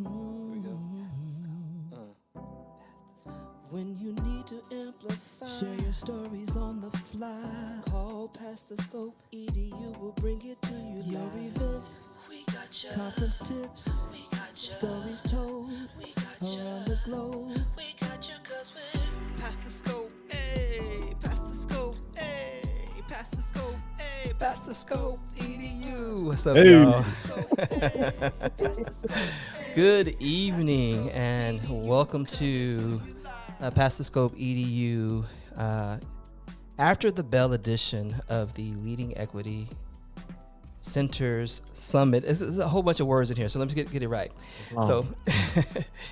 we go. When you need to amplify, share your stories on the fly. Call past the scope, EDU will bring it to you. Your event, we got you. Conference tips, we got you. Stories told, we got you. Around the globe, we got you. 'Cause we're past the scope, hey, past the scope, hey, past the scope, hey, past the scope, EDU. What's up, y'all? Good evening and welcome to Past the Scope EDU, after the Bell edition of the Leading Equity Centers Summit. It's a whole bunch of words in here, so let me get it right. So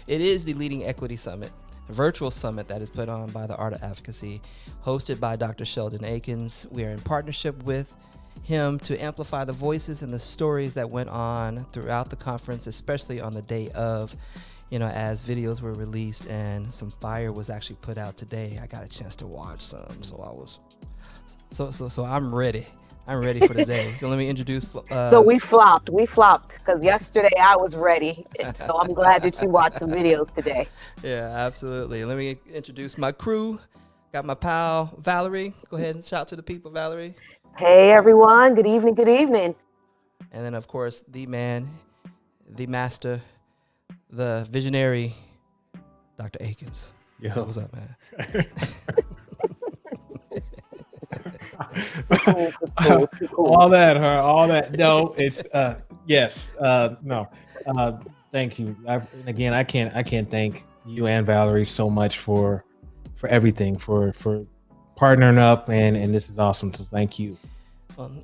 it is the Leading Equity Summit, a virtual summit that is put on by the Art of Advocacy, hosted by Dr. Sheldon Eakins. We are in partnership with him to amplify the voices and the stories that went on throughout the conference, especially on the day of, as videos were released and some fire was actually put out today. I got a chance to watch some, so I'm ready. I'm ready for today. So let me introduce. So we flopped because yesterday I was ready. So I'm glad that you watched some videos today. Yeah, absolutely. Let me introduce my crew. Got my pal Valerie. Go ahead and shout to the people, Valerie. Hey everyone. Good evening. Good evening. And then of course the man, the master, the visionary, Dr. Eakins. Yo, what's up, man? Cool. All that. No, it's yes. No. Thank you. I can't thank you and Valerie so much for everything, for partnering up, and this is awesome. So thank you.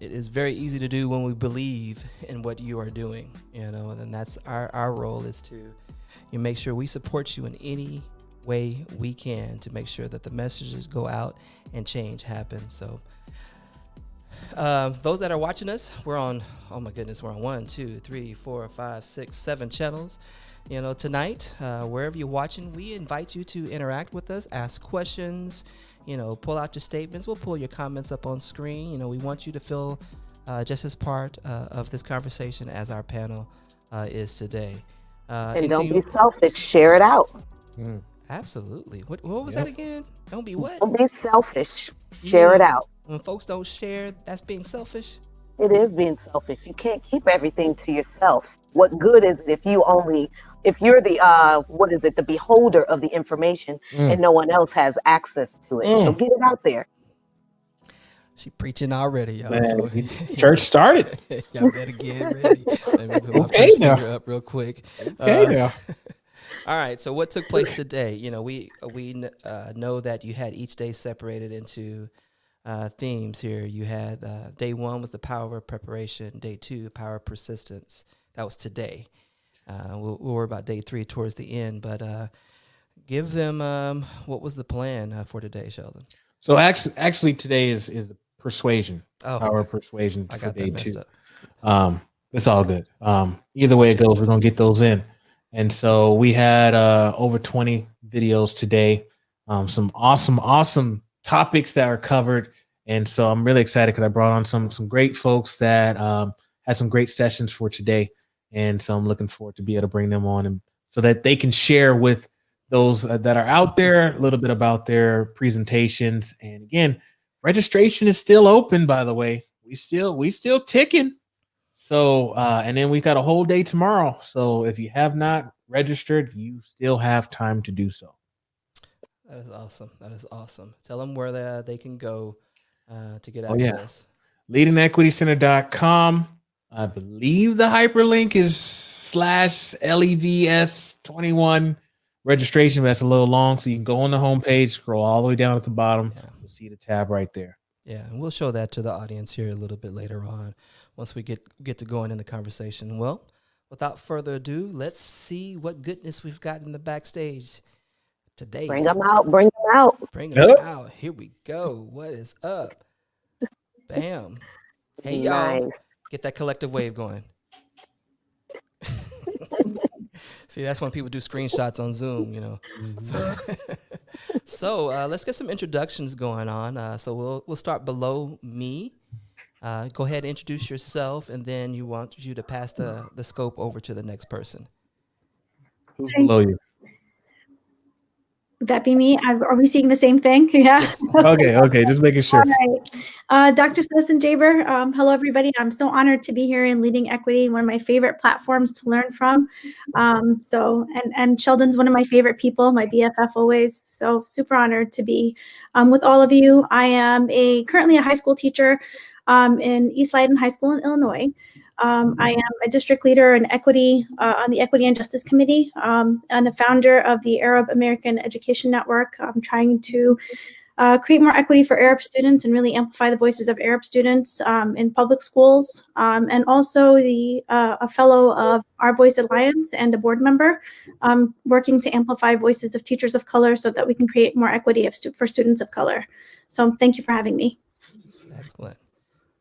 It is very easy to do when we believe in what you are doing, and that's our role is to make sure we support you in any way we can to make sure that the messages go out and change happens. So those that are watching us, we're on 1, 2, 3, 4, 5, 6, 7 channels. Tonight, wherever you're watching, we invite you to interact with us, ask questions, pull out your statements. We'll pull your comments up on screen. We want you to feel just as part of this conversation as our panel is today. And don't be selfish. Share it out. Absolutely. What was that again? Don't be what? Don't be selfish. Share it out. When folks don't share, that's being selfish. It is being selfish. You can't keep everything to yourself. What good is it if you're the beholder of the information and no one else has access to it? So get it out there. She preaching already, y'all. Man, church started. Y'all better get ready. Let me put my Okay, church now. finger up real quick. Okay, All right. So what took place today? We know that you had each day separated into themes here. You had day 1 was the power of preparation. Day 2, power of persistence. That was today. We'll worry about day 3 towards the end, but give them what was the plan for today, Sheldon? So actually today is persuasion. Oh, Power of persuasion I for got day that messed 2. up. It's all good. Either way it goes, we're gonna get those in. And so we had over 20 videos today. Some awesome topics that were covered. And so I'm really excited because I brought on some great folks that had some great sessions for today. And so I'm looking forward to be able to bring them on and so that they can share with those that are out there a little bit about their presentations. And again, registration is still open, by the way. We still ticking. So and then we got a whole day tomorrow. So if you have not registered, you still have time to do so. That is awesome. Tell them where they can go to get access. LeadingEquityCenter.com. I believe the hyperlink is /LEVS21 registration. That's a little long, so you can go on the homepage, scroll all the way down at the bottom. Yeah. You'll see the tab right there. Yeah, and we'll show that to the audience here a little bit later on once we get to going in the conversation. Well, without further ado, let's see what goodness we've got in the backstage today. Bring them out. Bring them out. Here we go. What is up? Bam. Hey, y'all. Nice. Get that collective wave going. See, that's when people do screenshots on Zoom, So let's get some introductions going on. So we'll start below me. Go ahead and introduce yourself, and then you want you to pass the scope over to the next person. Who's below you? Would that be me? Are we seeing the same thing? Yeah. Yes. Okay, just making sure. All right. Dr. Susan Jaber, hello, everybody. I'm so honored to be here in Leading Equity, one of my favorite platforms to learn from. And Sheldon's one of my favorite people, my BFF always. So super honored to be with all of you. I am currently a high school teacher in East Leiden High School in Illinois. I am a district leader in equity on the Equity and Justice Committee and a founder of the Arab American Education Network. I'm trying to create more equity for Arab students and really amplify the voices of Arab students in public schools, and also a fellow of Our Voice Alliance and a board member, working to amplify voices of teachers of color so that we can create more equity for students of color. So thank you for having me. Excellent.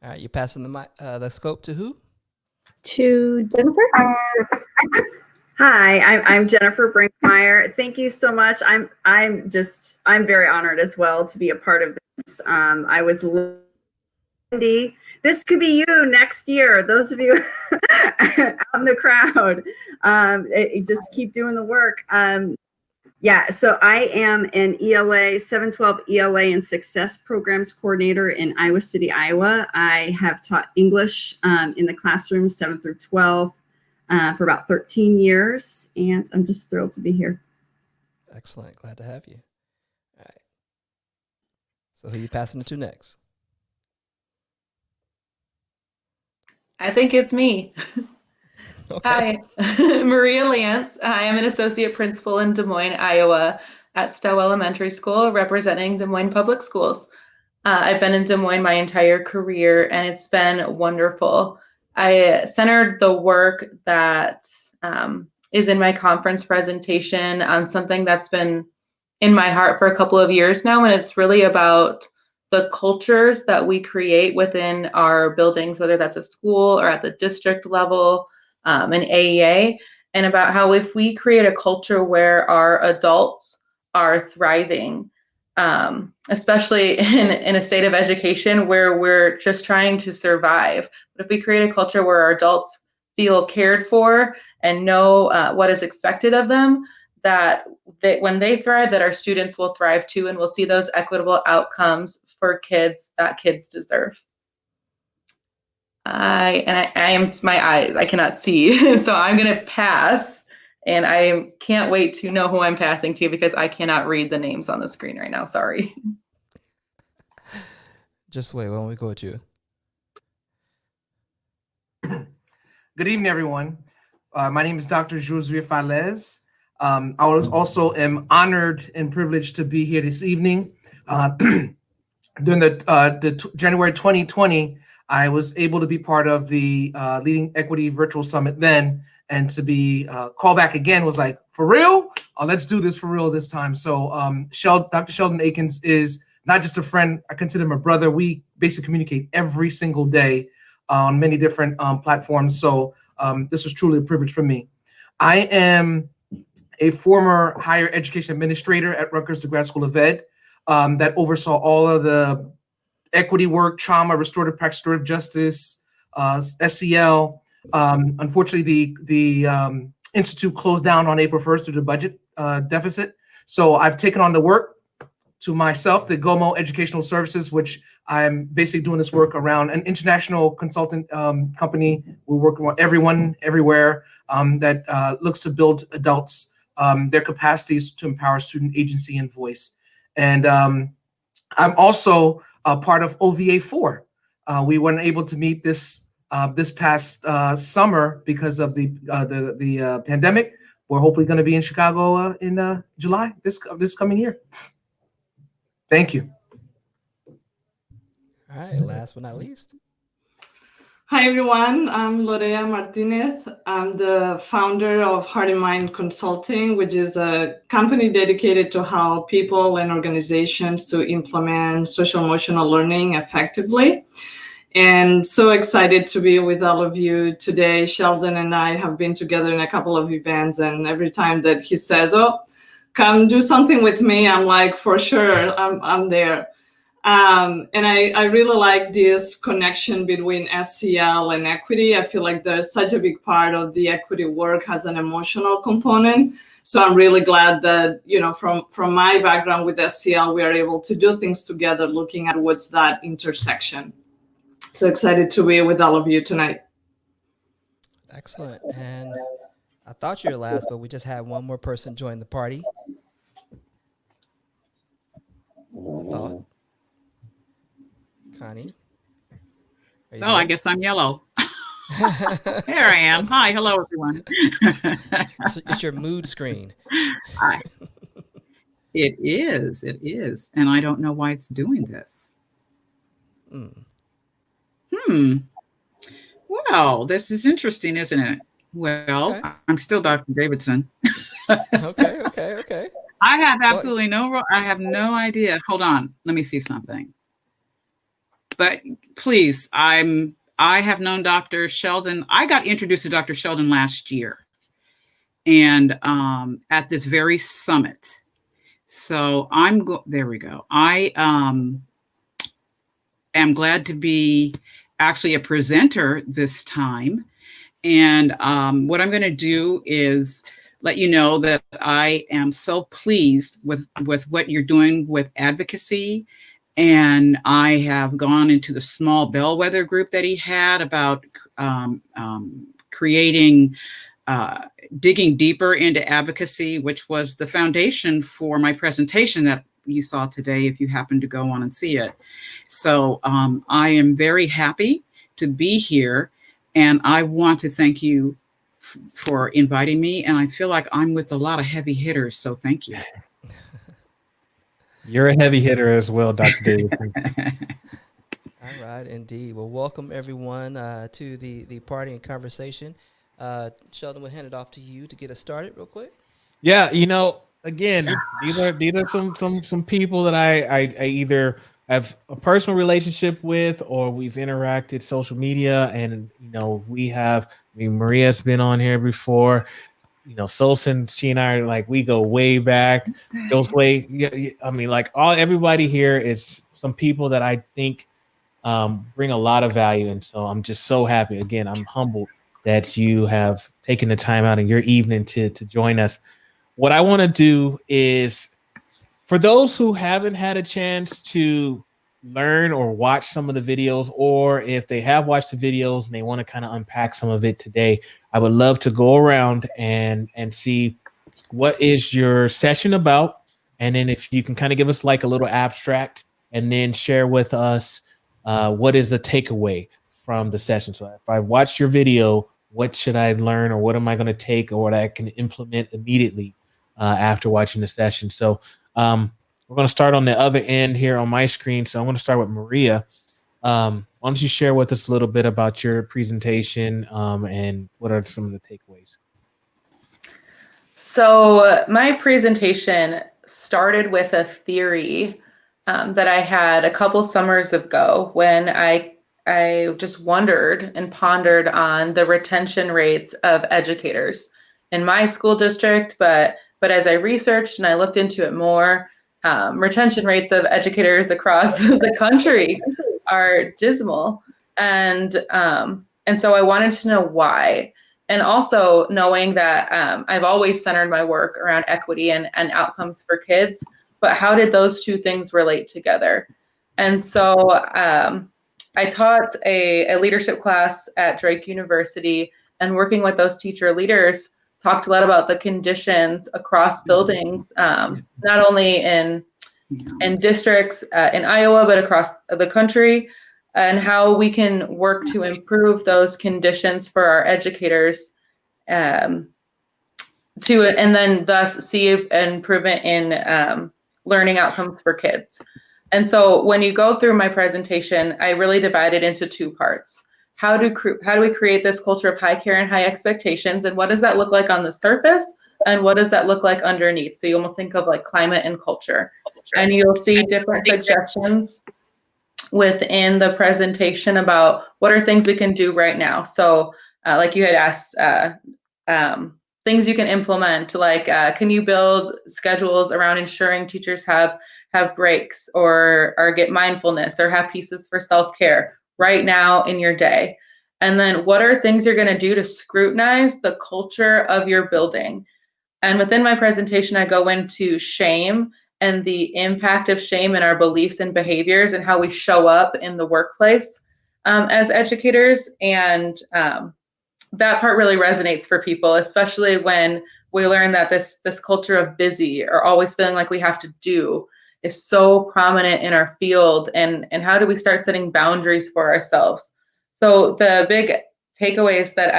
All right, you're passing the scope to who? To Jennifer. Hi, I'm Jennifer Brinkmeyer. Thank you so much. I'm very honored as well to be a part of this. I was Lindy. This could be you next year. Those of you out in the crowd, just keep doing the work. Yeah, so I am an ELA 712 ELA and Success Programs Coordinator in Iowa City, Iowa. I have taught English in the classroom 7 through 12 for about 13 years, and I'm just thrilled to be here. Excellent, glad to have you. All right. So who are you passing it to next? I think it's me. Okay. Hi, Maria Lance. I am an associate principal in Des Moines, Iowa at Stowe Elementary School, representing Des Moines Public Schools. I've been in Des Moines my entire career, and it's been wonderful. I centered the work that is in my conference presentation on something that's been in my heart for a couple of years now, and it's really about the cultures that we create within our buildings, whether that's a school or at the district level, an AEA, and about how if we create a culture where our adults are thriving, especially in a state of education where we're just trying to survive, but if we create a culture where our adults feel cared for and know what is expected of them, that when they thrive, that our students will thrive too, and we'll see those equitable outcomes for kids that kids deserve. I am my eyes, I cannot see. So I'm going to pass, and I can't wait to know who I'm passing to because I cannot read the names on the screen right now. Sorry. Just wait, why don't we go with you? Good evening, everyone. My name is Dr. Josue Falez. I also am honored and privileged to be here this evening. During the January 2020, I was able to be part of the Leading Equity Virtual Summit then, and to be called back again was like, for real? Let's do this for real this time. So Dr. Sheldon Eakins is not just a friend, I consider him a brother. We basically communicate every single day on many different platforms. So this was truly a privilege for me. I am a former higher education administrator at Rutgers, the Grad School of Ed, that oversaw all of the equity work, trauma, restorative practice, restorative justice, SEL. Unfortunately, the institute closed down on April 1st due to budget deficit. So I've taken on the work to myself, the GOMO Educational Services, which I'm basically doing this work around an international consultant company. We're working with everyone, everywhere that looks to build adults, their capacities to empower student agency and voice. And I'm also part of OVA 4. We weren't able to meet this past summer because of the pandemic. We're hopefully going to be in Chicago in July this coming year. Thank you. All right, last but not least. Hi, everyone. I'm Lorea Martinez. I'm the founder of Heart and Mind Consulting, which is a company dedicated to how people and organizations to implement social emotional learning effectively. And so excited to be with all of you today. Sheldon and I have been together in a couple of events, and every time that he says, oh, come do something with me, I'm like, for sure, I'm there. And I really like this connection between SEL and equity. I feel like there's such a big part of the equity work has an emotional component. So I'm really glad that, you know, from my background with SEL, we are able to do things together, looking at what's that intersection. So excited to be with all of you tonight. Excellent. And I thought you were last, but we just had one more person join the party. I thought. Connie? Oh, I guess I'm yellow. There I am. Hi, hello, everyone. It's your mood screen. Hi. It is. And I don't know why it's doing this. Well, this is interesting, isn't it? Well, okay. I'm still Dr. Davidson. Okay. I have absolutely I have no idea. Hold on. Let me see something. But please, I have known Dr. Sheldon. I got introduced to Dr. Sheldon last year, and at this very summit. So there we go. I am glad to be actually a presenter this time. And what I'm going to do is let you know that I am so pleased with what you're doing with advocacy. And I have gone into the small bellwether group that he had about creating, digging deeper into advocacy, which was the foundation for my presentation that you saw today, if you happen to go on and see it. So I am very happy to be here. And I want to thank you for inviting me. And I feel like I'm with a lot of heavy hitters. So thank you. You're a heavy hitter as well, Dr. Davidson. All right, indeed. Well, welcome everyone to the party and conversation. Sheldon, we'll hand it off to you to get us started real quick. Yeah, you know, again, these are some people that I either have a personal relationship with, or we've interacted social media, and you know, Maria's been on here before. You know, Solson, she and I are like, we go way back. Goes way. Yeah, I mean, like everybody here is some people that I think bring a lot of value, and so I'm just so happy. Again, I'm humbled that you have taken the time out in your evening to join us. What I want to do is, for those who haven't had a chance to learn or watch some of the videos, or if they have watched the videos and they want to kind of unpack some of it today, I would love to go around and see what is your session about. And then if you can kind of give us like a little abstract, and then share with us what is the takeaway from the session. So if I watched your video, what should I learn, or what am I going to take, or what I can implement immediately after watching the session? So we're going to start on the other end here on my screen. So I'm going to start with Maria. Why don't you share with us a little bit about your presentation and what are some of the takeaways? So my presentation started with a theory that I had a couple summers ago when I just wondered and pondered on the retention rates of educators in my school district. But as I researched and I looked into it more, retention rates of educators across the country are dismal. And so I wanted to know why. And also knowing that I've always centered my work around equity and outcomes for kids, but how did those two things relate together? And so I taught a leadership class at Drake University, and working with those teacher leaders, talked a lot about the conditions across buildings, not only in districts in Iowa, but across the country, and how we can work to improve those conditions for our educators and then thus see an improvement in learning outcomes for kids. And so when you go through my presentation, I really divided into two parts. How do we create this culture of high care and high expectations? And what does that look like on the surface? And what does that look like underneath? So you almost think of like climate and culture. And you'll see different suggestions within the presentation about what are things we can do right now. So like you had asked, things you can implement, like can you build schedules around ensuring teachers have have breaks or get mindfulness or have pieces for self-care right now in your day? And then what are things you're going to do to scrutinize the culture of your building? And within my presentation, I go into shame and the impact of shame in our beliefs and behaviors and how we show up in the workplace as educators. And that part really resonates for people, especially when we learn that this culture of busy or always feeling like we have to do is so prominent in our field. And how do we start setting boundaries for ourselves? So the big takeaways that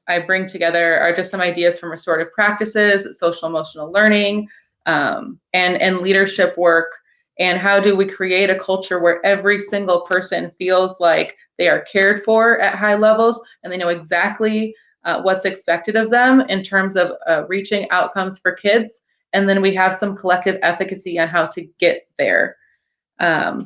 I bring together are just some ideas from restorative practices, social emotional learning, and leadership work. And how do we create a culture where every single person feels like they are cared for at high levels and they know exactly what's expected of them in terms of reaching outcomes for kids. And then we have some collective efficacy on how to get there.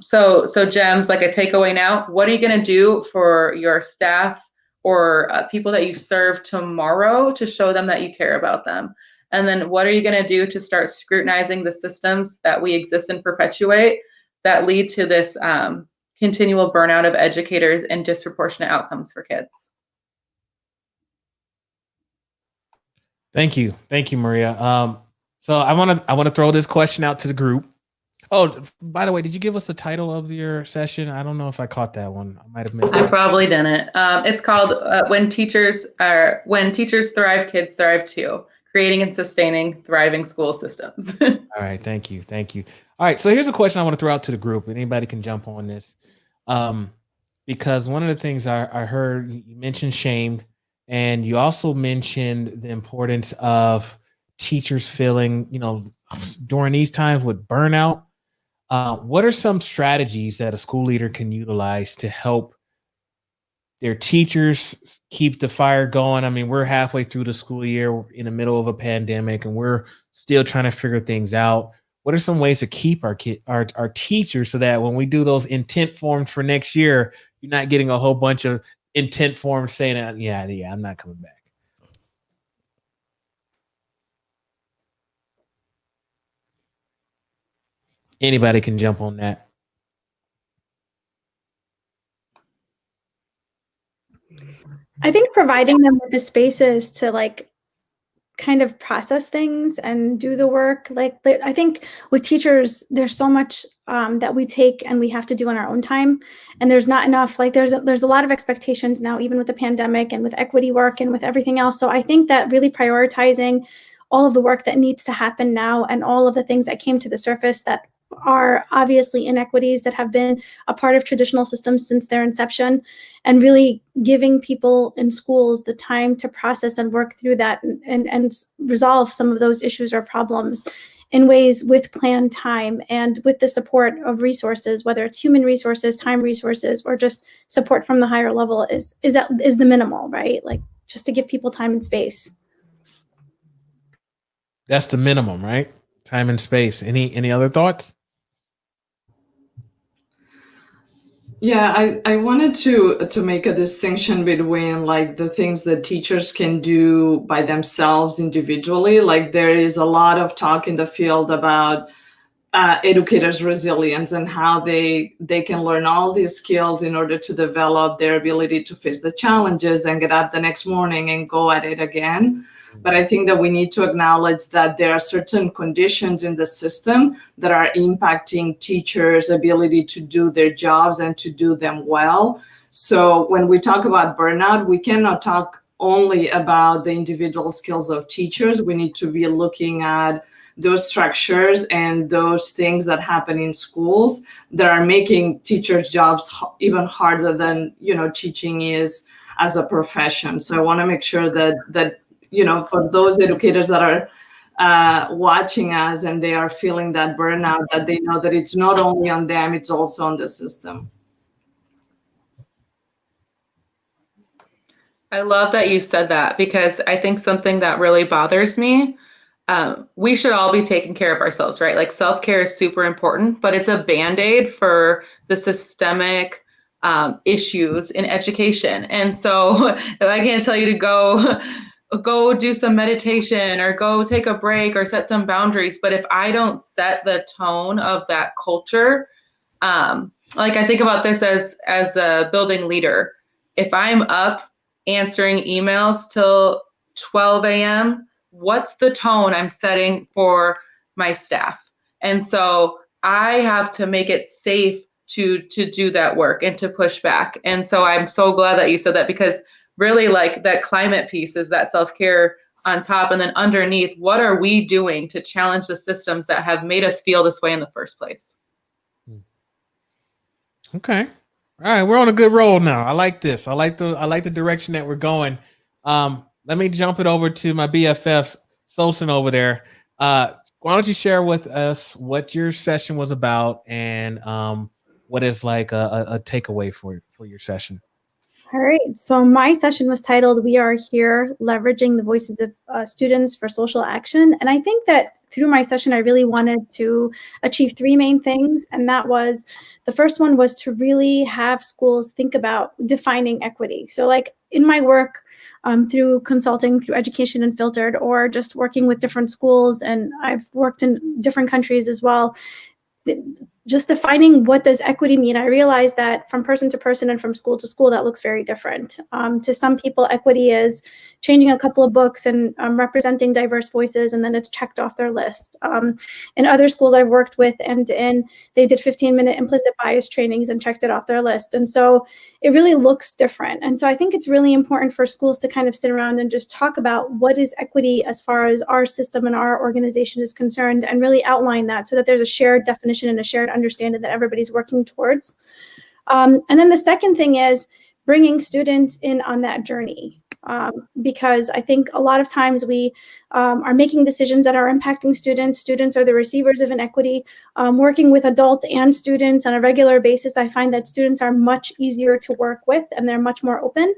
So Gems, like a takeaway now, what are you going to do for your staff or people that you serve tomorrow to show them that you care about them? And then what are you going to do to start scrutinizing the systems that we exist and perpetuate that lead to this continual burnout of educators and disproportionate outcomes for kids? Thank you, Maria. So I want to throw this question out to the group. Oh, by the way, did you give us the title of your session? I don't know if I caught that one. I might have missed it. I probably didn't. It's called When Teachers Thrive, Kids Thrive Too. Creating and Sustaining Thriving School Systems. All right, thank you. All right, so here's a question I want to throw out to the group, and anybody can jump on this. Because one of the things I heard, you mentioned shame, and you also mentioned the importance of teachers feeling, during these times with burnout. What are some strategies that a school leader can utilize to help their teachers keep the fire going? I mean, we're halfway through the school year, we're in the middle of a pandemic, and we're still trying to figure things out. What are some ways to keep our teachers so that when we do those intent forms for next year, you're not getting a whole bunch of intent forms saying, yeah, I'm not coming back? Anybody can jump on that. I think providing them with the spaces to kind of process things and do the work. I think with teachers, there's so much that we take and we have to do on our own time, and there's not enough. There's a lot of expectations now, even with the pandemic and with equity work and with everything else. So I think that really prioritizing all of the work that needs to happen now and all of the things that came to the surface that are obviously inequities that have been a part of traditional systems since their inception, and really giving people in schools the time to process and work through that and resolve some of those issues or problems in ways with planned time and with the support of resources, whether it's human resources, time resources, or just support from the higher level is the minimal, right? Just to give people time and space. That's the minimum, right? Time and space. Any other thoughts? Yeah, I wanted to make a distinction between the things that teachers can do by themselves individually. There is a lot of talk in the field about educators' resilience and how they can learn all these skills in order to develop their ability to face the challenges and get up the next morning and go at it again. But I think that we need to acknowledge that there are certain conditions in the system that are impacting teachers' ability to do their jobs and to do them well. So when we talk about burnout, we cannot talk only about the individual skills of teachers. We need to be looking at those structures and those things that happen in schools that are making teachers' jobs even harder than teaching is as a profession. So I want to make sure that for those educators that are watching us and they are feeling that burnout, that they know that it's not only on them, it's also on the system. I love that you said that, because I think something that really bothers me, we should all be taking care of ourselves, right? Self-care is super important, but it's a Band-Aid for the systemic issues in education. And so if I can't tell you to go go do some meditation or go take a break or set some boundaries. But if I don't set the tone of that culture, like I think about this as a building leader. If I'm up answering emails till 12 a.m., what's the tone I'm setting for my staff? And so I have to make it safe to do that work and to push back. And so I'm so glad that you said that, because really like that climate piece is that self-care on top, and then underneath, what are we doing to challenge the systems that have made us feel this way in the first place? Okay. All right, we're on a good roll now. I like this. I like the direction that we're going. Let me jump it over to my BFF Solson over there. Why don't you share with us what your session was about and what is like a takeaway for your session? All right, so my session was titled "We Are Here, Leveraging the Voices of Students for Social Action." And I think that through my session, I really wanted to achieve three main things. And that was, the first one was to really have schools think about defining equity. So like in my work, through consulting, through Education Unfiltered, or just working with different schools, and I've worked in different countries as well, just defining what does equity mean. I realized that from person to person and from school to school, that looks very different. To some people, equity is changing a couple of books and representing diverse voices, and then it's checked off their list. In other schools I've worked with, and they did 15-minute implicit bias trainings and checked it off their list. And so it really looks different. And so I think it's really important for schools to kind of sit around and just talk about what is equity as far as our system and our organization is concerned, and really outline that so that there's a shared definition and a shared understanding that everybody's working towards. And then the second thing is bringing students in on that journey. Because I think a lot of times we are making decisions that are impacting students. Students are the receivers of inequity. Working with adults and students on a regular basis, I find that students are much easier to work with and they're much more open.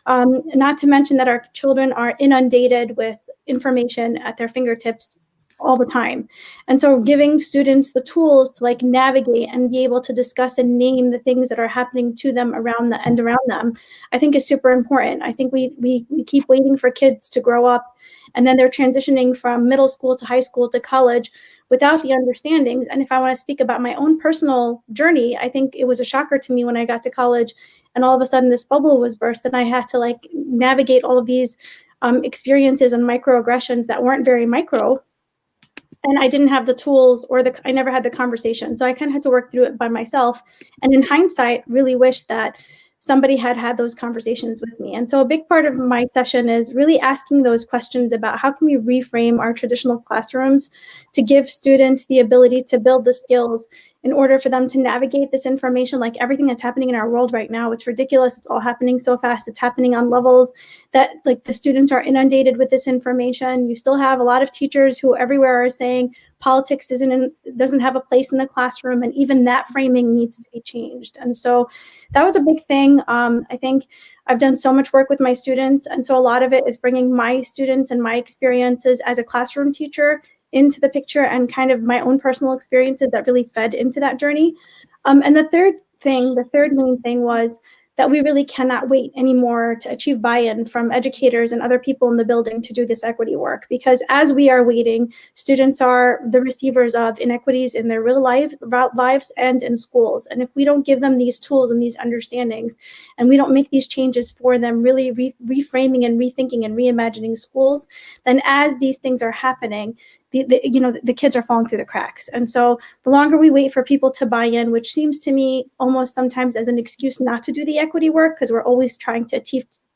Not to mention that our children are inundated with information at their fingertips all the time. And so giving students the tools to like navigate and be able to discuss and name the things that are happening to them around them, I think is super important. I think we keep waiting for kids to grow up, and then they're transitioning from middle school to high school to college without the understandings. And if I want to speak about my own personal journey, I think it was a shocker to me when I got to college and all of a sudden this bubble was burst and I had to like navigate all of these experiences and microaggressions that weren't very micro. And I didn't have the tools or I never had the conversation. So I kind of had to work through it by myself. And in hindsight, really wish that somebody had those conversations with me. And so a big part of my session is really asking those questions about how can we reframe our traditional classrooms to give students the ability to build the skills in order for them to navigate this information, like everything that's happening in our world right now. It's ridiculous. It's all happening so fast. It's happening on levels that like the students are inundated with this information. You still have a lot of teachers who everywhere are saying politics doesn't have a place in the classroom, and even that framing needs to be changed. And so that was a big thing. I think I've done so much work with my students, and so a lot of it is bringing my students and my experiences as a classroom teacher into the picture, and kind of my own personal experiences that really fed into that journey. And the third main thing was that we really cannot wait anymore to achieve buy-in from educators and other people in the building to do this equity work. Because as we are waiting, students are the receivers of inequities in their real lives and in schools. And if we don't give them these tools and these understandings, and we don't make these changes for them, really reframing and rethinking and reimagining schools, then as these things are happening, the kids are falling through the cracks. And so the longer we wait for people to buy in, which seems to me almost sometimes as an excuse not to do the equity work, because we're always trying to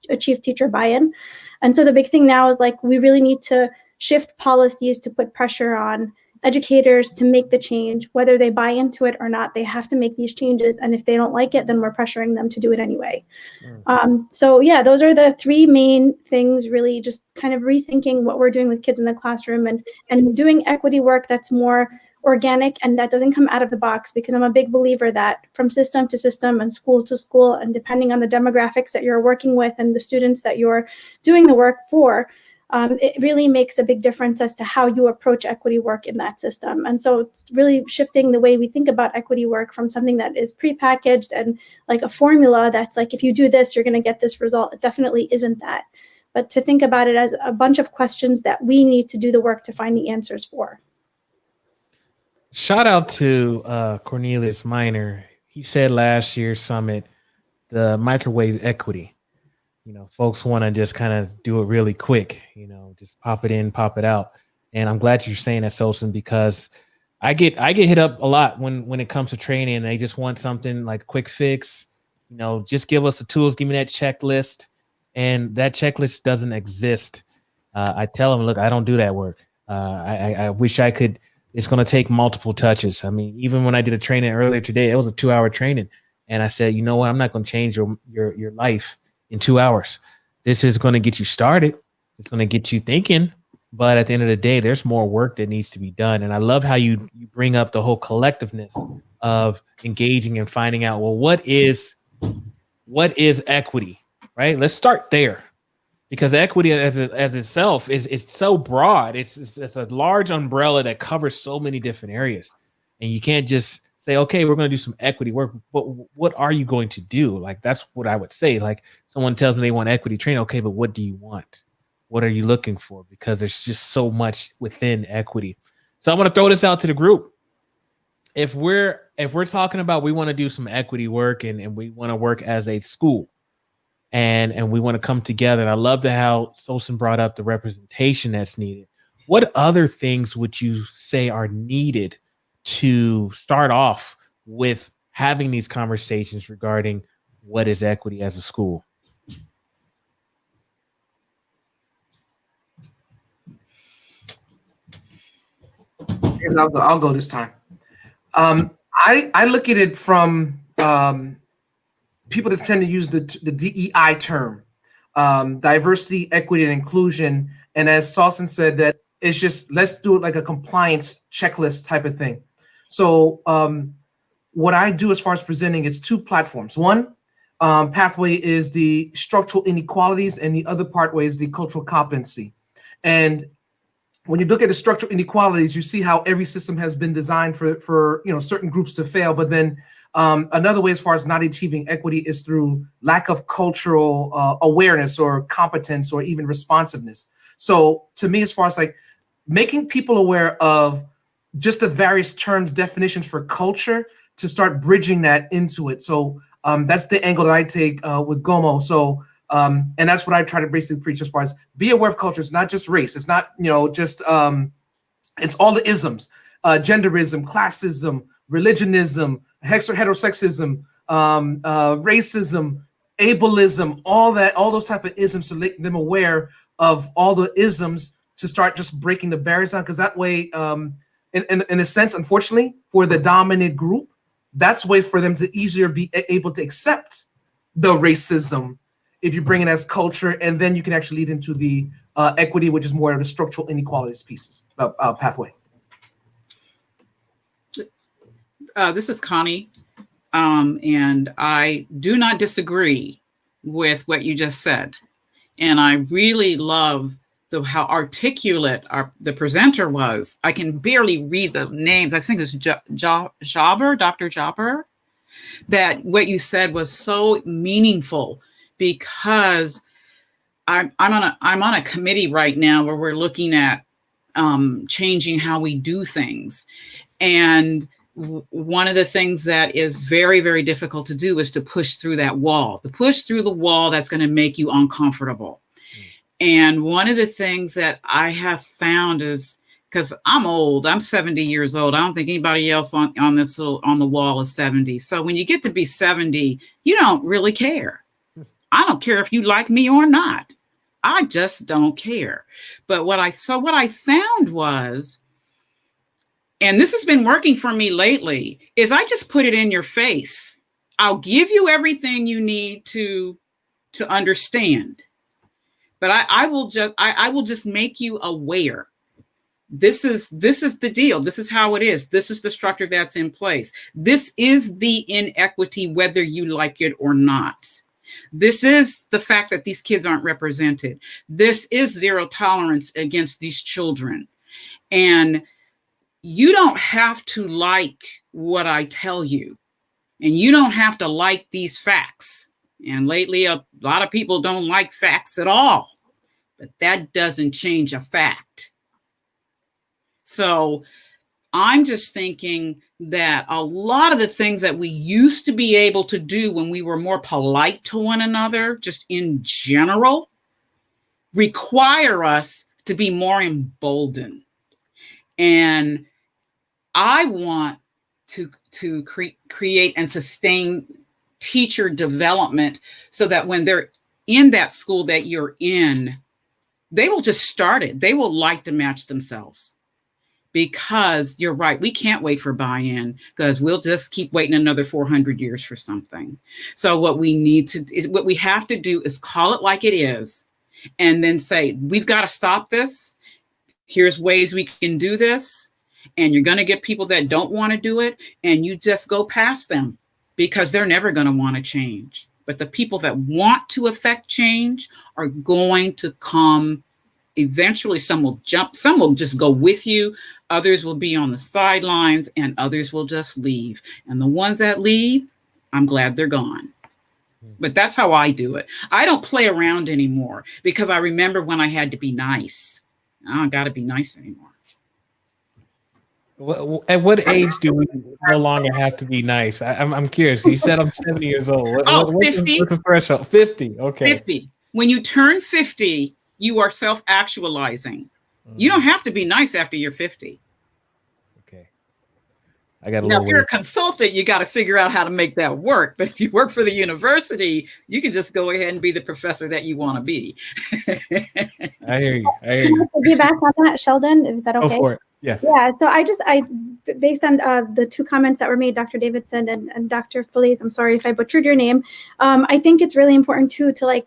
achieve teacher buy-in. And so the big thing now is like, we really need to shift policies to put pressure on educators to make the change, whether they buy into it or not. They have to make these changes. And if they don't like it, then we're pressuring them to do it anyway. So yeah, those are the three main things, really just kind of rethinking what we're doing with kids in the classroom and doing equity work that's more organic and that doesn't come out of the box, because I'm a big believer that from system to system and school to school, and depending on the demographics that you're working with and the students that you're doing the work for, it really makes a big difference as to how you approach equity work in that system. And so it's really shifting the way we think about equity work from something that is prepackaged and like a formula that's like, if you do this, you're going to get this result. It definitely isn't that. but to think about it as a bunch of questions that we need to do the work to find the answers for. Shout out to Cornelius Minor. He said last year's summit, the microwave equity. You know, folks want to just kind of do it really quick, you know, just pop it in, pop it out. And I'm glad you're saying that, Sosan, because I get hit up a lot when it comes to training, and they just want something like a quick fix. You know, just give us the tools, give me that checklist. And that checklist doesn't exist. I tell them, look, I don't do that work. I wish I could. It's going to take multiple touches. I mean, even when I did a training earlier today, it was a 2-hour training. And I said, you know what? I'm not going to change your life in 2 hours. This is going to get you started. It's going to get you thinking. But at the end of the day, there's more work that needs to be done. And I love how you bring up the whole collectiveness of engaging and finding out, well, what is equity, right? Let's start there, because equity as itself is so broad. It's a large umbrella that covers so many different areas. And you can't just say, okay, we're going to do some equity work, but what are you going to do? Like, that's what I would say. Like, someone tells me they want equity training. Okay, but what do you want? What are you looking for? Because there's just so much within equity. So I'm going to throw this out to the group. If we're talking about, we want to do some equity work and we want to work as a school and we want to come together. And I love how Sosan brought up the representation that's needed. What other things would you say are needed to start off with having these conversations regarding what is equity as a school? I'll go this time. I look at it from people that tend to use the DEI term, diversity, equity, and inclusion. And as Sosan said, that it's just, let's do it like a compliance checklist type of thing. So what I do as far as presenting, it's 2 platforms. One pathway is the structural inequalities, and the other pathway is the cultural competency. And when you look at the structural inequalities, you see how every system has been designed for certain groups to fail. But then another way as far as not achieving equity is through lack of cultural awareness or competence or even responsiveness. So to me, as far as like making people aware of just the various terms, definitions for culture, to start bridging that into it. So that's the angle that I take with Gomo. So and that's what I try to basically preach as far as be aware of culture. It's not just race. It's not, just it's all the isms, genderism, classism, religionism, heterosexism, racism, ableism, all those type of isms, to make them aware of all the isms, to start just breaking the barriers down. Because that way, in a sense, unfortunately, for the dominant group, that's a way for them to easier be able to accept the racism if you bring it as culture, and then you can actually lead into the equity, which is more of the structural inequalities pieces pathway. This is Connie, and I do not disagree with what you just said, and I really love how articulate the presenter was. I can barely read the names. I think it's Jobber, Dr. Jobber. That what you said was so meaningful, because I'm on a committee right now where we're looking at changing how we do things. And one of the things that is very, very difficult to do is to push through that wall, the wall that's going to make you uncomfortable. And one of the things that I have found is, because I'm old, I'm 70 years old. I don't think anybody else on the wall is 70. So when you get to be 70, you don't really care. I don't care if you like me or not. I just don't care. But what I found was, and this has been working for me lately, is I just put it in your face. I'll give you everything you need to understand. But I will just make you aware. This is the deal. This is how it is. This is the structure that's in place. This is the inequity, whether you like it or not. This is the fact that these kids aren't represented. This is zero tolerance against these children. And you don't have to like what I tell you. And you don't have to like these facts. And lately, a lot of people don't like facts at all. but that doesn't change a fact. So I'm just thinking that a lot of the things that we used to be able to do when we were more polite to one another, just in general, require us to be more emboldened. And I want to create and sustain teacher development so that when they're in that school that you're in, they will just start it. They will like to match themselves. Because you're right, we can't wait for buy-in because we'll just keep waiting another 400 years for something. So what we have to do is call it like it is, and then say, we've got to stop this. Here's ways we can do this. And you're going to get people that don't want to do it, and you just go past them because they're never going to want to change. But the people that want to affect change are going to come. Eventually, some will jump, some will just go with you. Others will be on the sidelines, and others will just leave. And the ones that leave, I'm glad they're gone. But that's how I do it. I don't play around anymore because I remember when I had to be nice. I don't got to be nice anymore. At what age do we no longer have to be nice? I'm curious. You said I'm 70 years old. 50. What's the threshold? 50. Okay. 50. When you turn 50, you are self-actualizing. You don't have to be nice after you're 50. Okay. I got a now, little. If you're a consultant, you got to figure out how to make that work. But if you work for the university, you can just go ahead and be the professor that you want to be. I hear you. Be back on that, Sheldon. Is that okay? Go for it. Yeah. Yeah. So I based on the two comments that were made, Dr. Davidson and Dr. Feliz, I'm sorry if I butchered your name. I think it's really important too to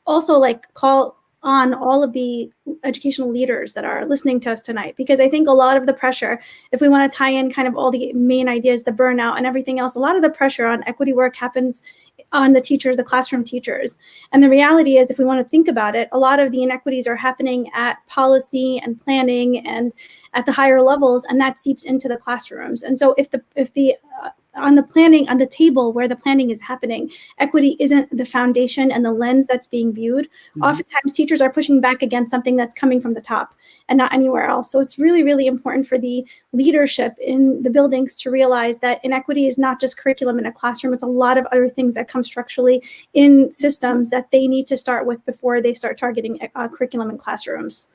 also call on all of the educational leaders that are listening to us tonight, because I think a lot of the pressure, if we want to tie in kind of all the main ideas, the burnout and everything else, a lot of the pressure on equity work happens on the teachers, the classroom teachers. And the reality is, if we want to think about it, a lot of the inequities are happening at policy and planning and at the higher levels, and that seeps into the classrooms. And so if the on the planning, on the table where the planning is happening, equity isn't the foundation and the lens that's being viewed. Oftentimes teachers are pushing back against something that's coming from the top and not anywhere else. So it's really, really important for the leadership in the buildings to realize that inequity is not just curriculum in a classroom. It's a lot of other things that come structurally in systems that they need to start with before they start targeting curriculum in classrooms.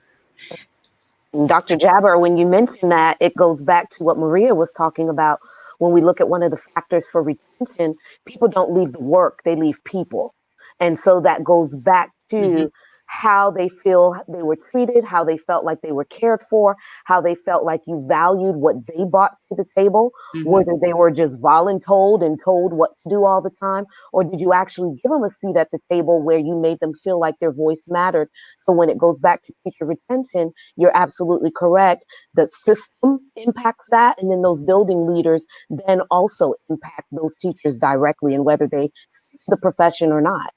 Dr. Jabber, when you mention that, it goes back to what Maria was talking about. When we look at one of the factors for retention, people don't leave the work, they leave people. And so that goes back to how they feel they were treated, how they felt like they were cared for, how they felt like you valued what they brought to the table, whether they were just voluntold and told what to do all the time, or did you actually give them a seat at the table where you made them feel like their voice mattered? So when it goes back to teacher retention, you're absolutely correct. The system impacts that, and then those building leaders then also impact those teachers directly, and whether they stick to the profession or not.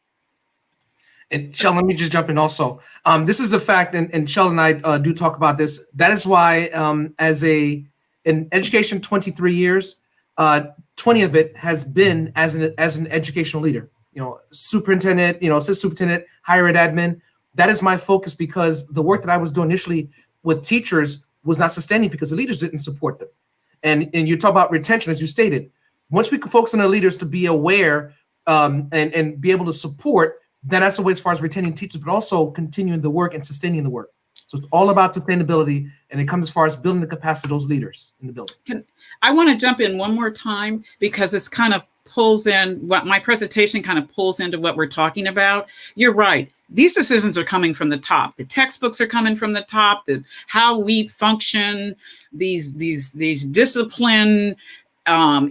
And Sheldon, let me just jump in also. This is a fact, and Sheldon and I do talk about this. That is why in education, 23 years, 20 of it has been as an educational leader. Superintendent, assistant superintendent, higher ed admin. That is my focus, because the work that I was doing initially with teachers was not sustaining because the leaders didn't support them. And you talk about retention, as you stated. Once we can focus on the leaders to be aware and be able to support, then that's a way as far as retaining teachers, but also continuing the work and sustaining the work. So it's all about sustainability, and it comes as far as building the capacity of those leaders in the building. I want to jump in one more time because it's kind of pulls in what my presentation kind of pulls into what we're talking about. You're right. These decisions are coming from the top. The textbooks are coming from the top. How we function, these discipline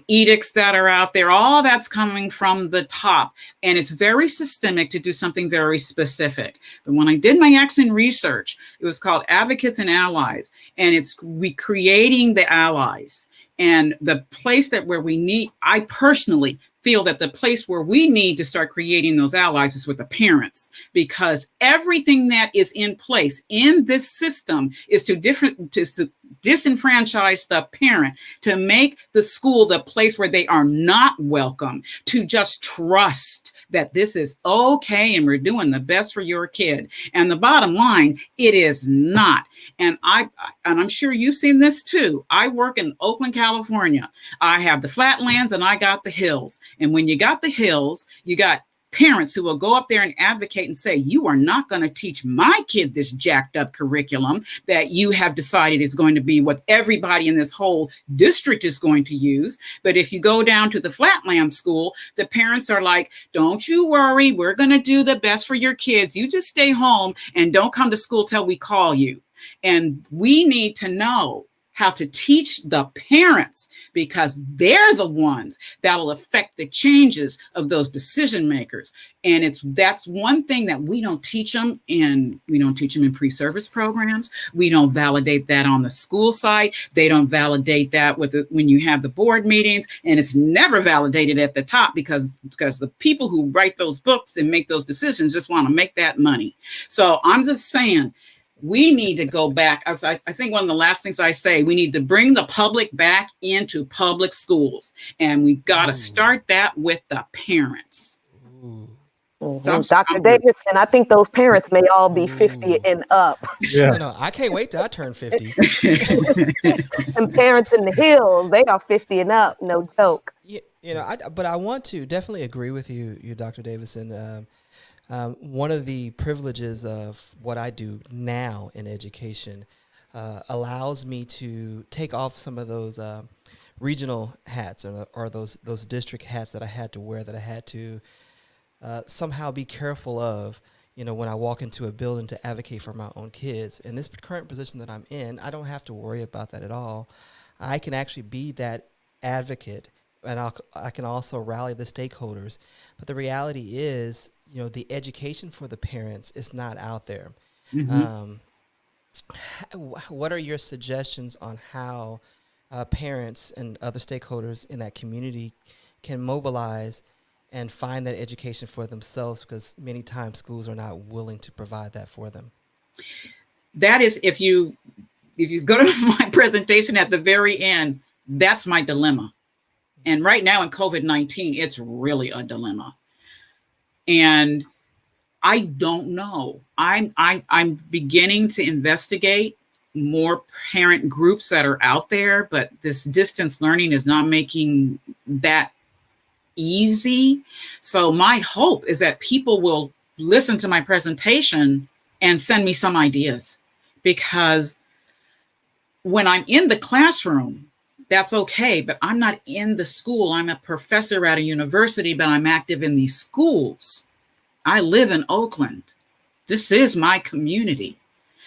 edicts that are out there, all that's coming from the top. And it's very systemic to do something very specific. But when I did my Eakins research, it was called Advocates and Allies. And it's recreating the allies. And the place where we need, I personally feel that the place where we need to start creating those allies is with the parents, because everything that is in place in this system is to disenfranchise the parent, to make the school the place where they are not welcome, to just trust that this is okay and we're doing the best for your kid. And the bottom line, it is not. And I'm sure you've seen this too. I work in Oakland, California. I have the flatlands and I got the hills. And when you got the hills, you got parents who will go up there and advocate and say, you are not going to teach my kid this jacked up curriculum that you have decided is going to be what everybody in this whole district is going to use. But if you go down to the flatland school, the parents are like, don't you worry, we're going to do the best for your kids. You just stay home and don't come to school till we call you. And we need to know how to teach the parents, because they're the ones that'll affect the changes of those decision makers. And that's one thing that we don't teach them in. We don't teach them in pre-service programs. We don't validate that on the school side. They don't validate that when you have the board meetings, and it's never validated at the top because the people who write those books and make those decisions just want to make that money. So I'm just saying, we need to go back. As I think one of the last things I say, we need to bring the public back into public schools. And we've got to start that with the parents. So Dr. Davidson, I think those parents may all be 50 and up. Yeah. I can't wait till I turn 50. And parents in the hills, they are 50 and up, no joke. But I want to definitely agree with you, Dr. Davidson. One of the privileges of what I do now in education allows me to take off some of those regional hats or those district hats that I had to wear, that I had to somehow be careful of, when I walk into a building to advocate for my own kids. In this current position that I'm in, I don't have to worry about that at all. I can actually be that advocate, and I can also rally the stakeholders. But the reality is, the education for the parents is not out there. Mm-hmm. What are your suggestions on how parents and other stakeholders in that community can mobilize and find that education for themselves? Because many times schools are not willing to provide that for them. That is, if you go to my presentation at the very end, that's my dilemma. And right now in COVID-19, it's really a dilemma. And I don't know. I'm beginning to investigate more parent groups that are out there, but this distance learning is not making that easy. So my hope is that people will listen to my presentation and send me some ideas, because when I'm in the classroom, that's okay, but I'm not in the school. I'm a professor at a university, but I'm active in these schools. I live in Oakland. This is my community.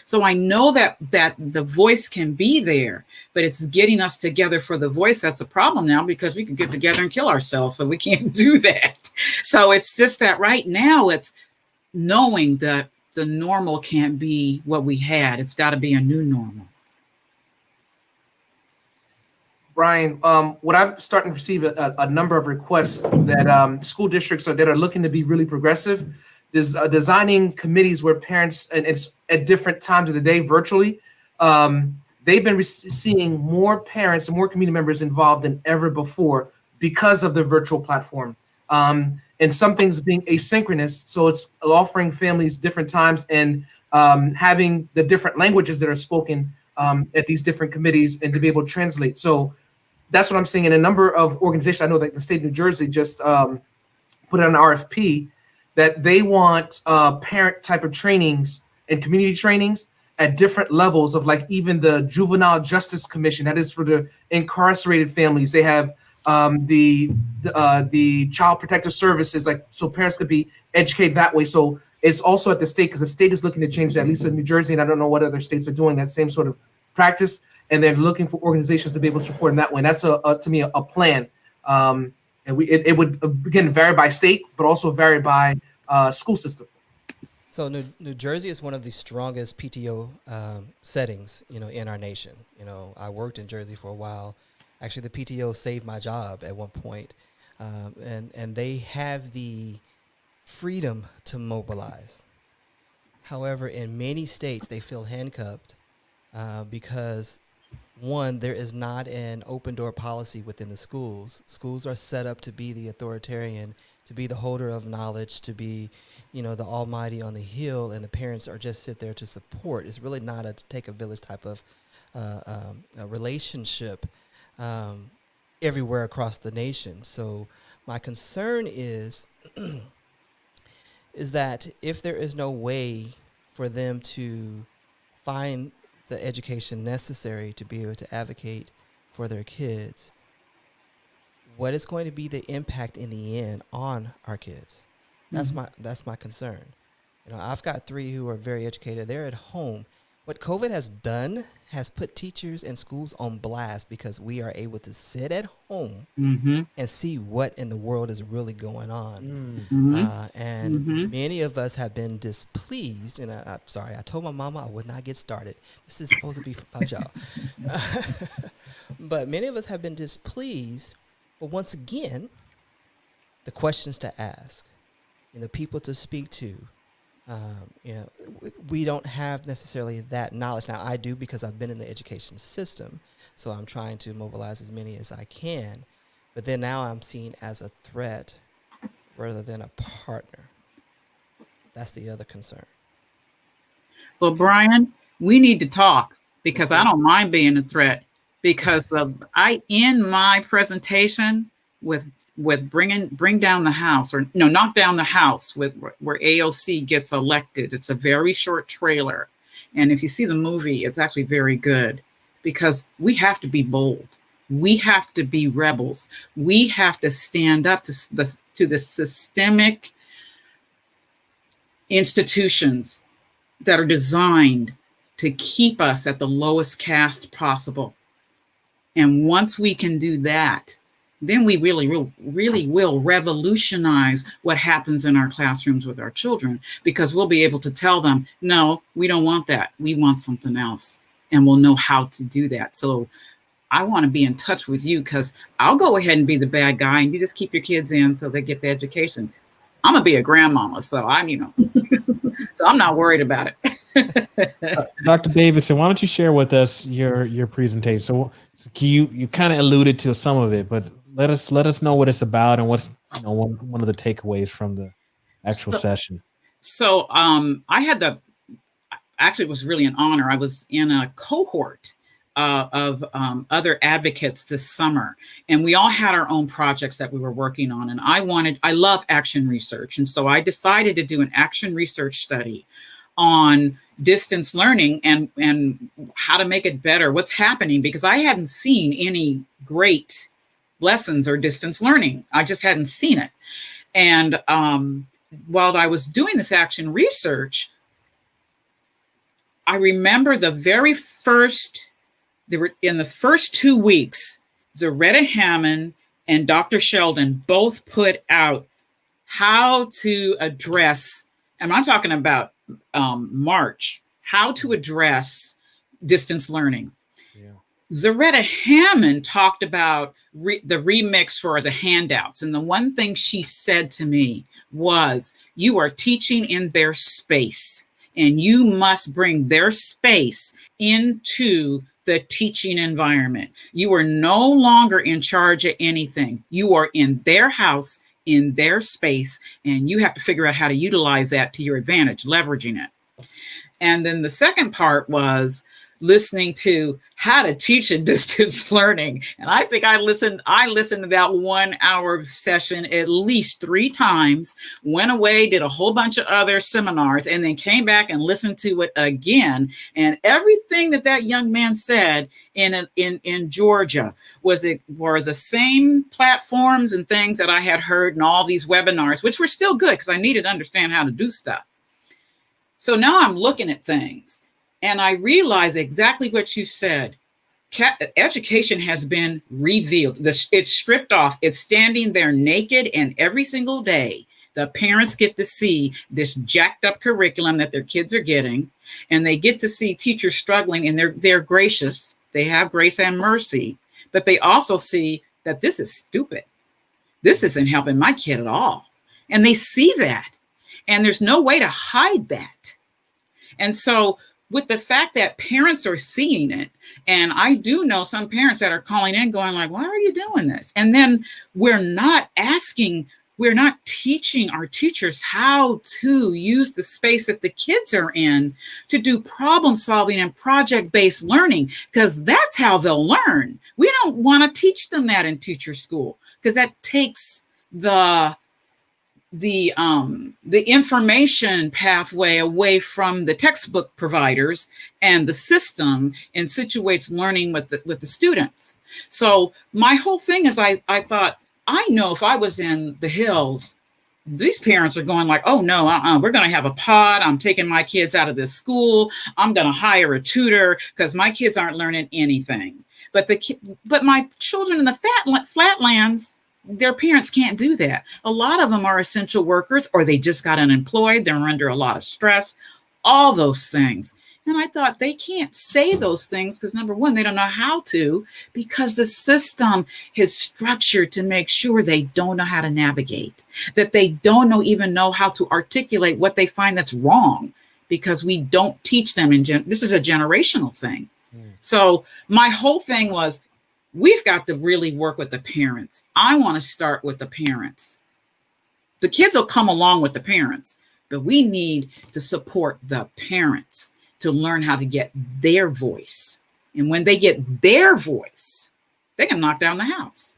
So I know that the voice can be there, but it's getting us together for the voice. That's a problem now, because we could get together and kill ourselves. So we can't do that. So it's just that right now it's knowing that the normal can't be what we had. It's got to be a new normal. Brian, what I'm starting to receive a number of requests that school districts that are looking to be really progressive, designing committees where parents, and it's at different times of the day virtually, they've been seeing more parents and more community members involved than ever before because of the virtual platform. And some things being asynchronous, so it's offering families different times and having the different languages that are spoken at these different committees and to be able to translate. So that's what I'm seeing in a number of organizations. I know that the state of New Jersey just put out an RFP that they want parent type of trainings and community trainings at different levels of, like, even the Juvenile Justice Commission, that is for the incarcerated families. They have the Child Protective Services, like, so parents could be educated that way. So it's also at the state, because the state is looking to change that, at least in New Jersey, and I don't know what other states are doing that same sort of practice, and they're looking for organizations to be able to support in that way. And that's to me a plan. And it would again vary by state, but also vary by school system. So New Jersey is one of the strongest PTO settings, in our nation. I worked in Jersey for a while. Actually, the PTO saved my job at one point, and they have the freedom to mobilize. However, in many states, they feel handcuffed because one, there is not an open door policy within the schools. Schools are set up to be the authoritarian, to be the holder of knowledge, to be, the almighty on the hill, and the parents are just sit there to support. It's really not a take a village type of a relationship everywhere across the nation. So my concern is that if there is no way for them to find the education necessary to be able to advocate for their kids, what is going to be the impact in the end on our kids? That's my concern. I've got 3 who are very educated. They're at home. What COVID has done has put teachers and schools on blast because we are able to sit at home and see what in the world is really going on. And many of us have been displeased. And I'm sorry, I told my mama I would not get started. This is supposed to be about y'all. But many of us have been displeased. But once again, the questions to ask and the people to speak to, we don't have necessarily that knowledge. Now, I do because I've been in the education system, so I'm trying to mobilize as many as I can. But then now I'm seen as a threat rather than a partner. That's the other concern. Well, Brian, we need to talk because I don't mind being a threat because I end my presentation with bring down the house, or no, knock down the house with where AOC gets elected. It's a very short trailer. And if you see the movie, it's actually very good because we have to be bold. We have to be rebels. We have to stand up to the systemic institutions that are designed to keep us at the lowest caste possible. And once we can do that, then we really will revolutionize what happens in our classrooms with our children, because we'll be able to tell them, no, we don't want that. We want something else. And we'll know how to do that. So I want to be in touch with you because I'll go ahead and be the bad guy and you just keep your kids in so they get the education. I'm gonna be a grandmama, so so I'm not worried about it. Dr. Davidson, why don't you share with us your presentation? So you kind of alluded to some of it, but let us know what it's about and what's one of the takeaways from the actual session. So actually it was really an honor. I was in a cohort of other advocates this summer, and we all had our own projects that we were working on. And I love action research, and so I decided to do an action research study on distance learning and how to make it better, what's happening, because I hadn't seen any great lessons or distance learning. I just hadn't seen it. And while I was doing this action research, I remember in the first 2 weeks, Zaretta Hammond and Dr. Sheldon both put out how to address, and I'm talking about March, how to address distance learning. Yeah. Zaretta Hammond talked about the remix for the handouts. And the one thing she said to me was, you are teaching in their space, and you must bring their space into the teaching environment. You are no longer in charge of anything. You are in their house, in their space, and you have to figure out how to utilize that to your advantage, leveraging it. And then the second part was listening to how to teach in distance learning. And I think I listened to that 1 hour session at least 3 times, went away, did a whole bunch of other seminars, and then came back and listened to it again. And everything that young man said in Georgia were the same platforms and things that I had heard in all these webinars, which were still good because I needed to understand how to do stuff. So now I'm looking at things, and I realize exactly what you said. Education has been revealed. It's stripped off. It's standing there naked, and every single day, the parents get to see this jacked up curriculum that their kids are getting, and they get to see teachers struggling, and they're gracious. They have grace and mercy, but they also see that this is stupid. This isn't helping my kid at all. And they see that, and there's no way to hide that. And so with the fact that parents are seeing it, and I do know some parents that are calling in going like, why are you doing this? And then we're not teaching our teachers how to use the space that the kids are in to do problem solving and project-based learning, because that's how they'll learn. We don't want to teach them that in teacher school, because that takes the information pathway away from the textbook providers and the system, and situates learning with the students. So my whole thing is I thought, I know if I was in the hills, these parents are going like, oh no, we're going to have a pod. I'm taking my kids out of this school. I'm going to hire a tutor because my kids aren't learning anything. But my children in the flatlands, their parents can't do that. A lot of them are essential workers, or they just got unemployed. They're under a lot of stress, all those things. And I thought, they can't say those things because, number one, they don't know how to, because the system is structured to make sure they don't know how to navigate, that they don't even know how to articulate what they find that's wrong, because we don't teach them. This is a generational thing. So my whole thing was, we've got to really work with the parents. I want to start with the parents. The kids will come along with the parents, but we need to support the parents to learn how to get their voice. And when they get their voice, they can knock down the house.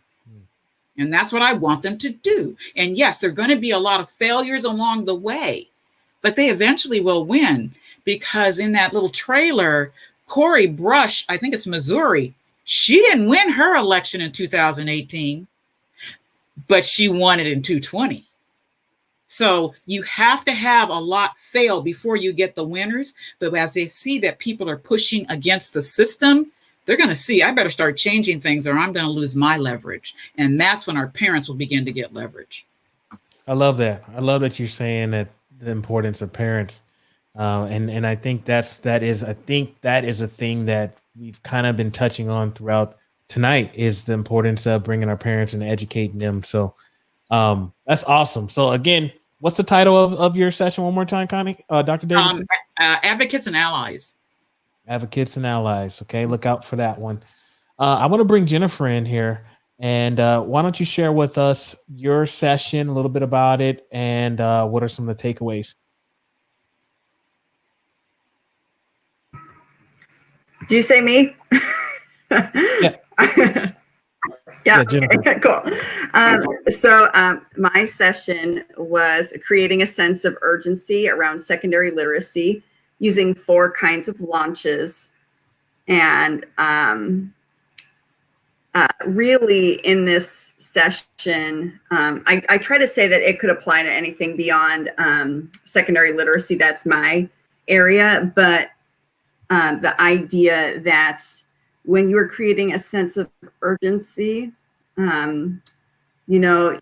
And that's what I want them to do. And yes, there are going to be a lot of failures along the way, but they eventually will win, because in that little trailer, Cori Brush, I think it's Missouri, she didn't win her election in 2018, but she won it in 2020. So you have to have a lot fail before you get the winners. But as they see that people are pushing against the system, they're going to see, I better start changing things or I'm going to lose my leverage. And that's when our parents will begin to get leverage. I love that. I love that you're saying that the importance of parents. And I think that is a thing that we've kind of been touching on throughout tonight, is the importance of bringing our parents and educating them. So that's awesome. So again, what's the title of your session one more time, Connie? Dr. Davidson? Advocates and Allies. Advocates and Allies. Okay, look out for that one. I want to bring Jennifer in here, and why don't you share with us your session, a little bit about it, and what are some of the takeaways? Do you say me? Yeah. Yeah, Jennifer. okay, cool. So my session was creating a sense of urgency around secondary literacy using 4 kinds of launches. And really in this session, I try to say that it could apply to anything beyond secondary literacy. That's my area. But the idea that when you're creating a sense of urgency, you know,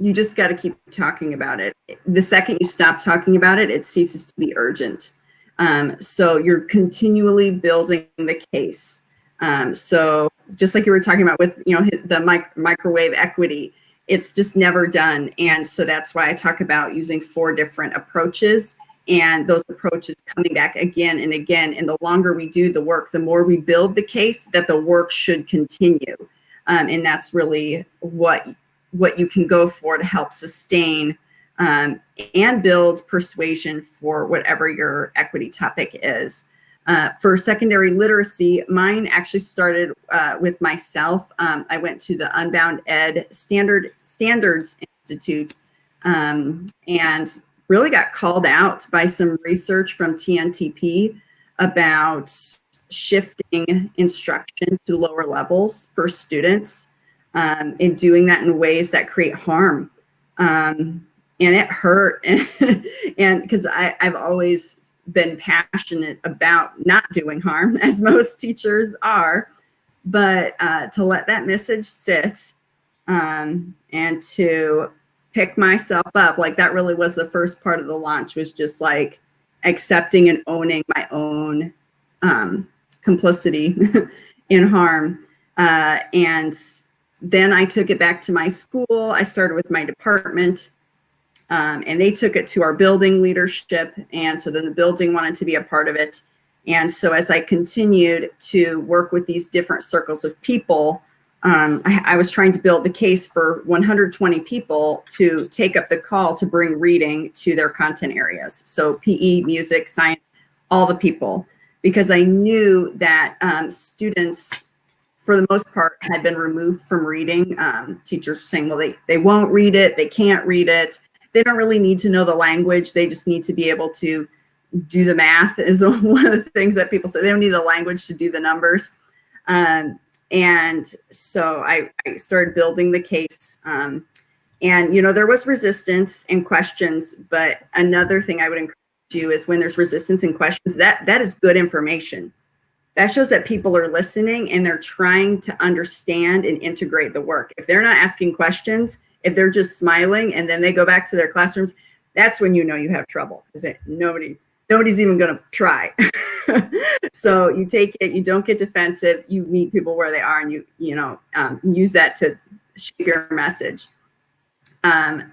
you just got to keep talking about it. The second you stop talking about it, it ceases to be urgent. So you're continually building the case. So just like you were talking about with, you know, the microwave equity, it's just never done. And so that's why I talk about using 4 different approaches, and those approaches coming back again and again. And the longer we do the work, the more we build the case that the work should continue. And that's really what you can go for to help sustain and build persuasion for whatever your equity topic is. For secondary literacy, mine actually started with myself. I went to the Unbound Ed Standards Institute and really got called out by some research from TNTP about shifting instruction to lower levels for students and doing that in ways that create harm. And it hurt. And because I've always been passionate about not doing harm, as most teachers are, but to let that message sit and to pick myself up, like that really was the first part of the launch, was just like accepting and owning my own complicity in harm. And then I took it back to my school. I started with my department. And they took it to our building leadership. And so then the building wanted to be a part of it. And so as I continued to work with these different circles of people, I was trying to build the case for 120 people to take up the call to bring reading to their content areas. So PE, music, science, all the people, because I knew that students, for the most part, had been removed from reading. Teachers were saying, well, they won't read it, they can't read it. They don't really need to know the language. They just need to be able to do the math is one of the things that people say. They don't need the language to do the numbers. And so I started building the case. And, there was resistance and questions, but another thing I would encourage you is when there's resistance and questions, that is good information. That shows that people are listening and they're trying to understand and integrate the work. If they're not asking questions, if they're just smiling and then they go back to their classrooms, that's when you know you have trouble, because nobody's even going to try. So you take it, you don't get defensive, you meet people where they are, and you use that to shape your message. And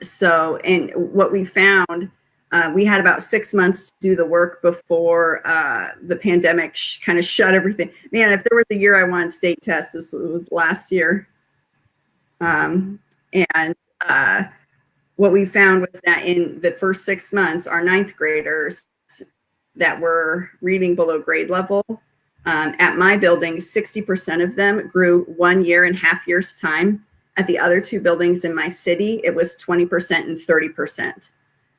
what we found, we had about 6 months to do the work before the pandemic kind of shut everything. Man, if there was a year I wanted state tests, this was last year. What we found was that in the first 6 months, our 9th graders that were reading below grade level, at my building, 60% of them grew 1 year and half years time. At the other 2 buildings in my city, it was 20% and 30%.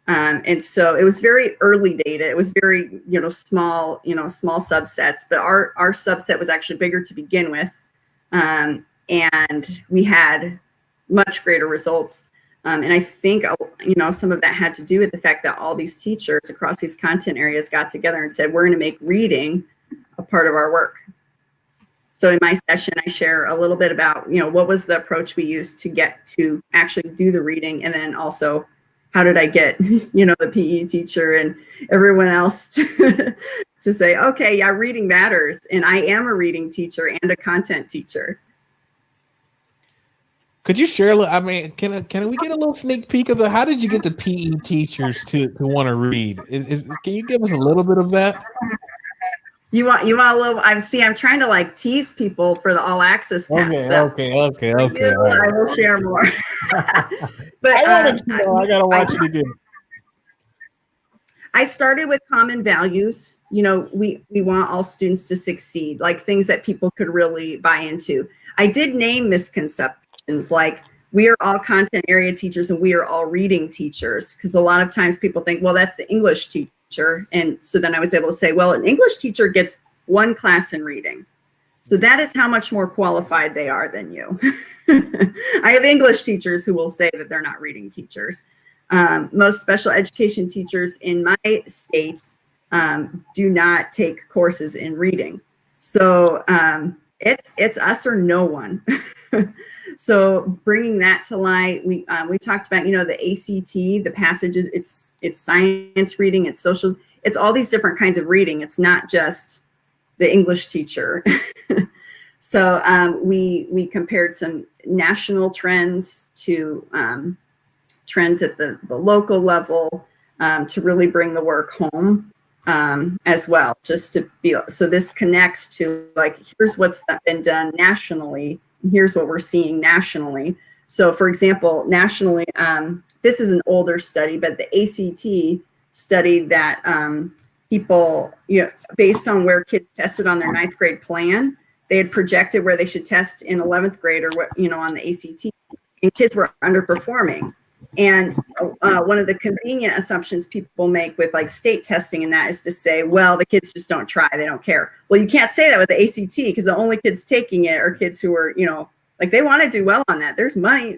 And so it was very early data. It was very, small subsets, but our subset was actually bigger to begin with. And we had much greater results. And I think, some of that had to do with the fact that all these teachers across these content areas got together and said, we're going to make reading a part of our work. So in my session, I share a little bit about, what was the approach we used to get to actually do the reading. And then also, how did I get, the PE teacher and everyone else to say, okay, yeah, reading matters. And I am a reading teacher and a content teacher. Could you share a little? I mean, can we get a little sneak peek of how did you get the PE teachers to want to read? Can you give us a little bit of that? You want a little? I'm trying to tease people for the all access pass. Okay. I will share more. But I gotta watch it again. I started with common values. We want all students to succeed, like things that people could really buy into. I did name misconceptions, like we are all content area teachers and we are all reading teachers, because a lot of times people think, well, that's the English teacher. And so then I was able to say, well, an English teacher gets 1 class in reading. So that is how much more qualified they are than you. I have English teachers who will say that they're not reading teachers. Most special education teachers in my states do not take courses in reading. So it's us or no one. So bringing that to light, we talked about, the ACT, the passages, it's science reading, it's social, it's all these different kinds of reading. It's not just the English teacher. So we compared some national trends to trends at the local level to really bring the work home as well, just to be, so this connects to here's what's been done nationally. Here's what we're seeing nationally. So for example, nationally, this is an older study, but the ACT studied that people, based on where kids tested on their 9th grade plan, they had projected where they should test in 11th grade or on the ACT, and kids were underperforming. And one of the convenient assumptions people make with state testing and that is to say, well, the kids just don't try, they don't care. Well, you can't say that with the ACT, because the only kids taking it are kids who are, they want to do well on that. There's money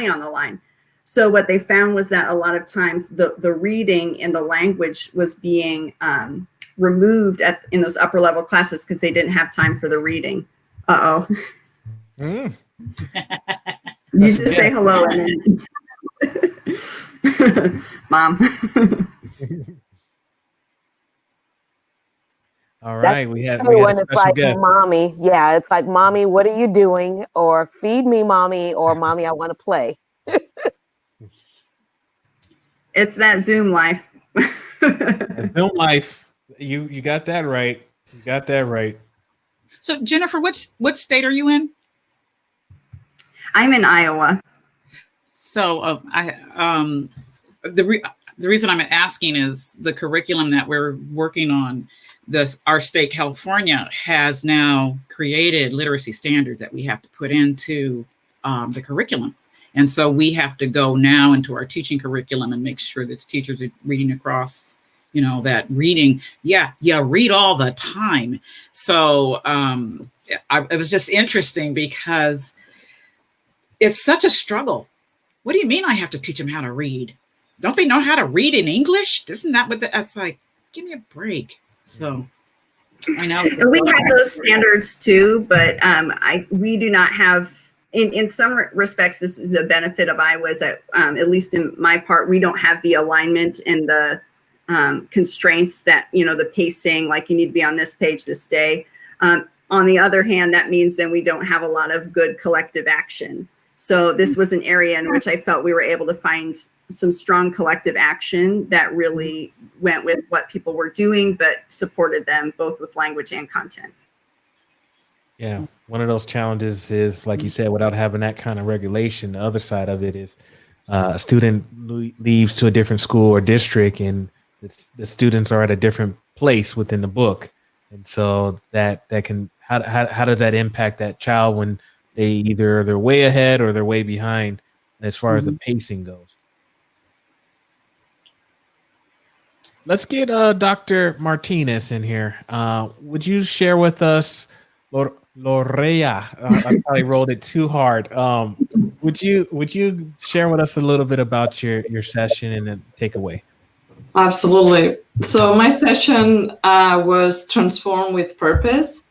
on the line. So what they found was that a lot of times the reading and the language was being removed in those upper level classes because they didn't have time for the reading. You just say hello and then Mom. All right, we had a special guest. Mommy, yeah, it's like, Mommy, what are you doing? Or feed me, Mommy, or Mommy, I want to play. It's that Zoom life. Zoom life. You got that right. You got that right. So Jennifer, what state are you in? I'm in Iowa. So the reason I'm asking is the curriculum that we're working on. Our state, California, has now created literacy standards that we have to put into the curriculum. And so we have to go now into our teaching curriculum and make sure that the teachers are reading across, that reading. Yeah, read all the time. So it was just interesting because it's such a struggle. What do you mean I have to teach them how to read? Don't they know how to read in English? Isn't that what that's like? Give me a break. So I know. We have those standards too, but we do not have, in some respects, this is a benefit of Iowa, is that at least in my part, we don't have the alignment and the constraints that, the pacing, like you need to be on this page this day. On the other hand, that means then we don't have a lot of good collective action. So this was an area in which I felt we were able to find some strong collective action that really went with what people were doing, but supported them both with language and content. Yeah. One of those challenges is, like you said, without having that kind of regulation, the other side of it is a student leaves to a different school or district, and the students are at a different place within the book. And so that can, how does that impact that child when they're way ahead or they're way behind as far as the pacing goes? Let's get Dr. Martinez in here. Would you share with us, Lorea? I probably rolled it too hard. Would you share with us a little bit about your session and then takeaway? Absolutely. So my session was Transform with Purpose,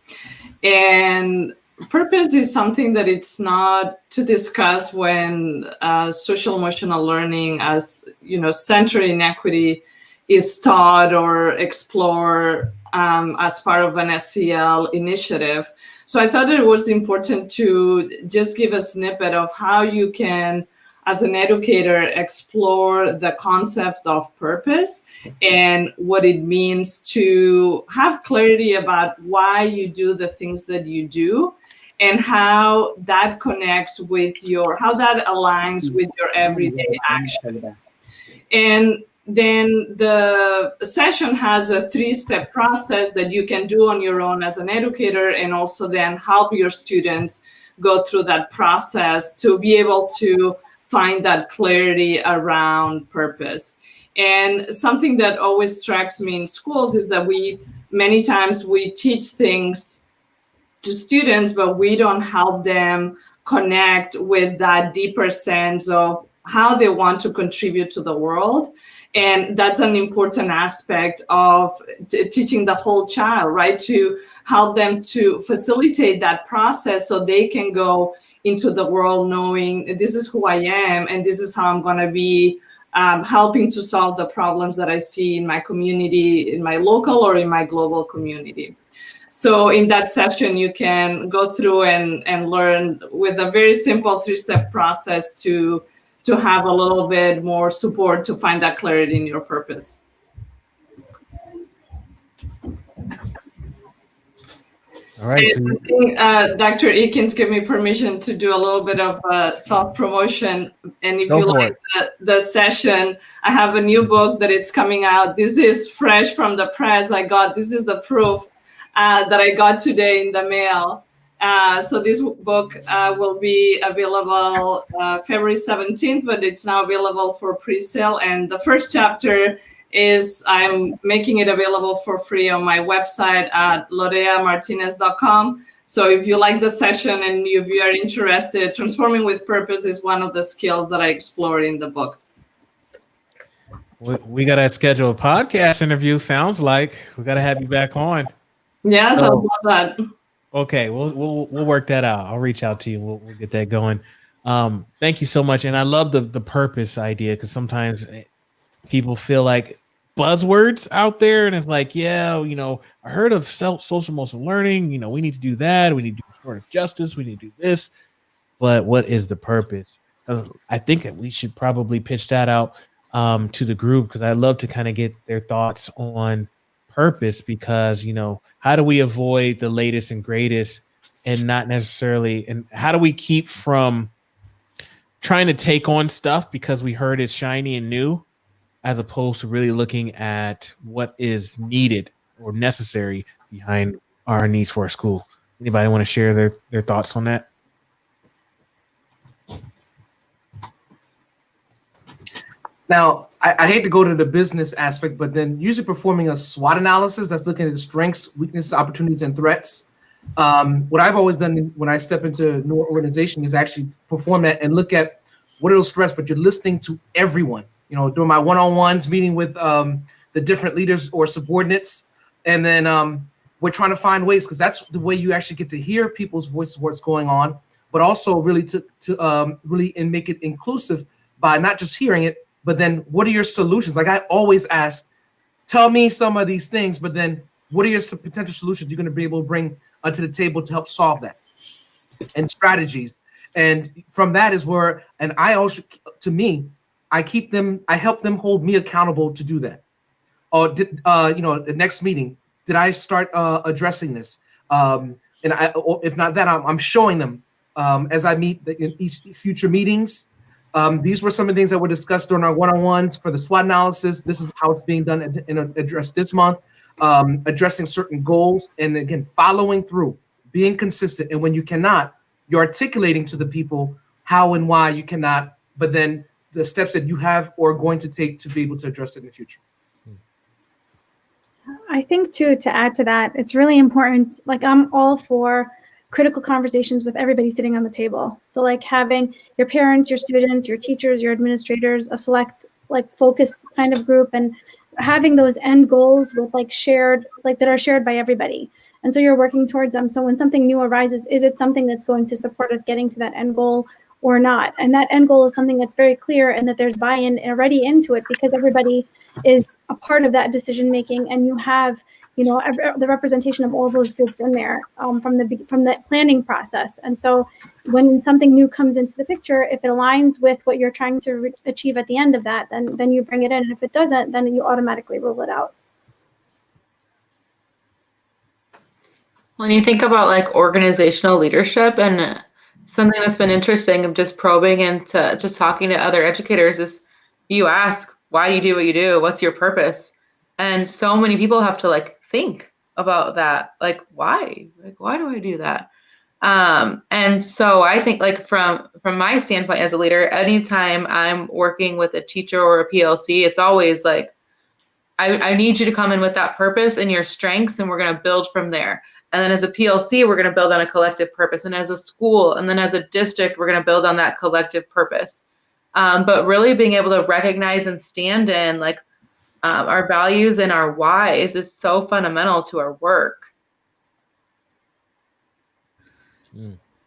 and purpose is something that it's not to discuss when social emotional learning, as centered in equity, is taught or explored as part of an SEL initiative. So I thought it was important to just give a snippet of how you can, as an educator, explore the concept of purpose and what it means to have clarity about why you do the things that you do, and how that connects with how that aligns with your everyday actions. And then the session has a 3-step process that you can do on your own as an educator, and also then help your students go through that process to be able to find that clarity around purpose. And something that always strikes me in schools is that many times we teach things to students, but we don't help them connect with that deeper sense of how they want to contribute to the world. And that's an important aspect of teaching the whole child, right? To help them to facilitate that process so they can go into the world knowing this is who I am and this is how I'm going to be helping to solve the problems that I see in my community, in my local or in my global community. So in that session, you can go through and learn with a very simple 3-step process to have a little bit more support to find that clarity in your purpose. All right. I think Dr. Eakins gave me permission to do a little bit of self-promotion. And if you like the session, I have a new book that it's coming out. This is fresh from the press. This is the proof that I got today in the mail. So this book will be available February 17th, but it's now available for pre-sale. And the first chapter is I'm making it available for free on my website at loreamartinez.com. So if you like the session and if you are interested, transforming with purpose is one of the skills that I explore in the book. We got to schedule a podcast interview. Sounds like we got to have you back on. Yes, I love that. Okay, we'll work that out. I'll reach out to you. We'll get that going. Thank you so much. And I love the purpose idea, because sometimes people feel like buzzwords out there, and it's like, I heard of social emotional learning. We need to do that. We need to do restorative justice. We need to do this. But what is the purpose? I think that we should probably pitch that out to the group, because I'd love to kind of get their thoughts on purpose, because, you know, how do we avoid the latest and greatest and not necessarily, and how do we keep from trying to take on stuff because we heard it's shiny and new, as opposed to really looking at what is needed or necessary behind our needs for our school. Anybody want to share their thoughts on that? Now, I hate to go to the business aspect, but then usually performing a SWOT analysis that's looking at the strengths, weaknesses, opportunities, and threats. What I've always done when I step into a new organization is actually perform that and look at what are those threats, but you're listening to everyone. You know, during my one-on-ones, meeting with the different leaders or subordinates, and then we're trying to find ways, because that's the way you actually get to hear people's voices, what's going on, but also really to really and make it inclusive by not just hearing it, but then what are your solutions? Like I always ask, tell me some of these things, but then what are your potential solutions you're going to be able to bring to the table to help solve that, and strategies. And from that is where, and I also, to me, I help them hold me accountable to do that. Or the next meeting, did I start addressing this? And if not that, I'm showing them as I meet in each future meetings. These were some of the things that were discussed during our one-on-ones for the SWOT analysis. This is how it's being done and addressed this month. Addressing certain goals, and again, following through, being consistent. And when you cannot, you're articulating to the people how and why you cannot, but then the steps that you have or are going to take to be able to address it in the future. I think too, to add to that, it's really important. Like I'm all for critical conversations with everybody sitting on the table. So like having your parents, your students, your teachers, your administrators, a select like focus kind of group, and having those end goals with like shared, like that are shared by everybody. And so you're working towards them. So when something new arises, is it something that's going to support us getting to that end goal or not? And that end goal is something that's very clear and that there's buy-in already into it, because everybody is a part of that decision making, and you have, you know, the representation of all those groups in there from the planning process. And so when something new comes into the picture, if it aligns with what you're trying to achieve at the end of that, then you bring it in. And if it doesn't, then you automatically rule it out. When you think about like organizational leadership, and something that's been interesting of just probing into just talking to other educators is, you ask, why do you do what you do? What's your purpose? And so many people have to like think about that. Like, why? Like, why do I do that? And so I think like from my standpoint as a leader, anytime I'm working with a teacher or a PLC, it's always like, I need you to come in with that purpose and your strengths, and we're going to build from there. And then as a PLC, we're going to build on a collective purpose. And as a school, and then as a district, we're going to build on that collective purpose. But really being able to recognize and stand in like our values and our whys is so fundamental to our work.